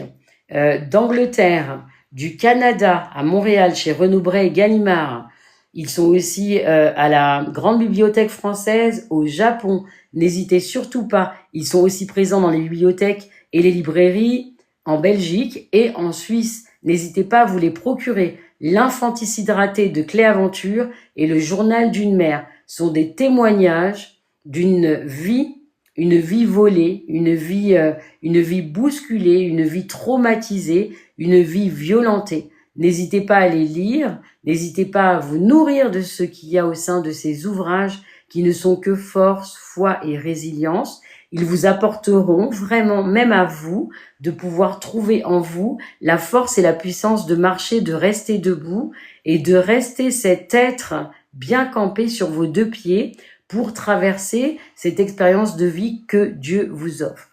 S1: d'Angleterre, du Canada, à Montréal, chez Renaud Bray et Gallimard. Ils sont aussi à la Grande Bibliothèque française au Japon. N'hésitez surtout pas. Ils sont aussi présents dans les bibliothèques et les librairies en Belgique et en Suisse. N'hésitez pas à vous les procurer. L'infanticide raté de Clé Aventure et Le journal d'une mère sont des témoignages d'une vie, une vie volée, une vie bousculée, une vie traumatisée, une vie violentée. N'hésitez pas à les lire, n'hésitez pas à vous nourrir de ce qu'il y a au sein de ces ouvrages qui ne sont que force, foi et résilience. Ils vous apporteront vraiment, même à vous, de pouvoir trouver en vous la force et la puissance de marcher, de rester debout et de rester cet être bien campé sur vos deux pieds pour traverser cette expérience de vie que Dieu vous offre.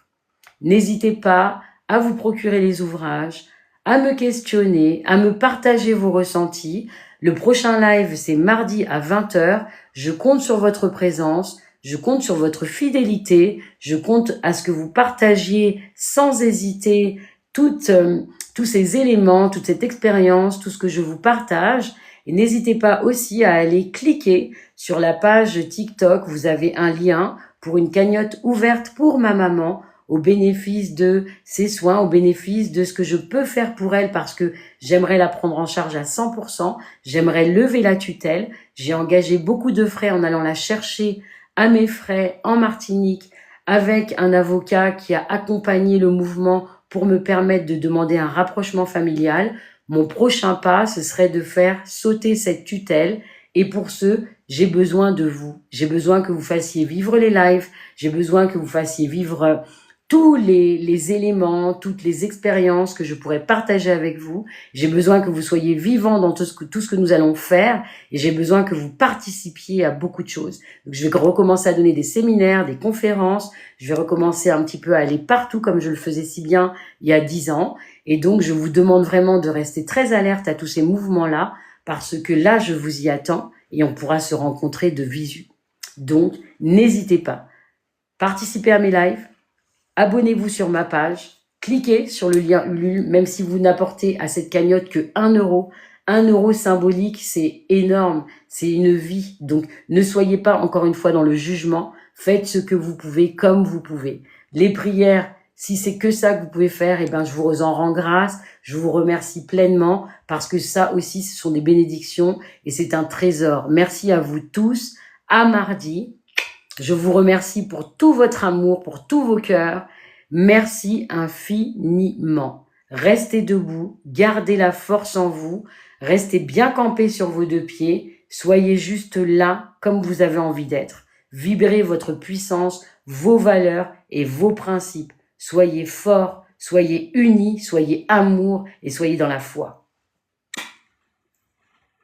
S1: N'hésitez pas à vous procurer les ouvrages, à me questionner, à me partager vos ressentis. Le prochain live, c'est mardi à 20h. Je compte sur votre présence, je compte sur votre fidélité, je compte à ce que vous partagiez sans hésiter tous ces éléments, toute cette expérience, tout ce que je vous partage. Et n'hésitez pas aussi à aller cliquer sur la page TikTok. Vous avez un lien pour une cagnotte ouverte pour ma maman, au bénéfice de ses soins, au bénéfice de ce que je peux faire pour elle parce que j'aimerais la prendre en charge à 100%, j'aimerais lever la tutelle, j'ai engagé beaucoup de frais en allant la chercher à mes frais en Martinique avec un avocat qui a accompagné le mouvement pour me permettre de demander un rapprochement familial. Mon prochain pas, ce serait de faire sauter cette tutelle et pour ce, j'ai besoin de vous. J'ai besoin que vous fassiez vivre les lives, j'ai besoin que vous fassiez vivre tous les éléments, toutes les expériences que je pourrais partager avec vous. J'ai besoin que vous soyez vivants dans tout ce que nous allons faire et j'ai besoin que vous participiez à beaucoup de choses. Donc, je vais recommencer à donner des séminaires, des conférences. Je vais recommencer un petit peu à aller partout comme je le faisais si bien il y a 10 ans. Et donc, je vous demande vraiment de rester très alerte à tous ces mouvements-là parce que là, je vous y attends et on pourra se rencontrer de visu. Donc, n'hésitez pas. Participez à mes lives. Abonnez-vous sur ma page, cliquez sur le lien Ulule, même si vous n'apportez à cette cagnotte que 1 euro. 1 euro symbolique, c'est énorme, c'est une vie. Donc, ne soyez pas encore une fois dans le jugement, faites ce que vous pouvez comme vous pouvez. Les prières, si c'est que ça que vous pouvez faire, eh ben, je vous en rends grâce, je vous remercie pleinement parce que ça aussi, ce sont des bénédictions et c'est un trésor. Merci à vous tous, à mardi. Je vous remercie pour tout votre amour, pour tous vos cœurs. Merci infiniment. Restez debout, gardez la force en vous, restez bien campés sur vos deux pieds, soyez juste là comme vous avez envie d'être. Vibrez votre puissance, vos valeurs et vos principes. Soyez forts, soyez unis, soyez amour et soyez dans la foi.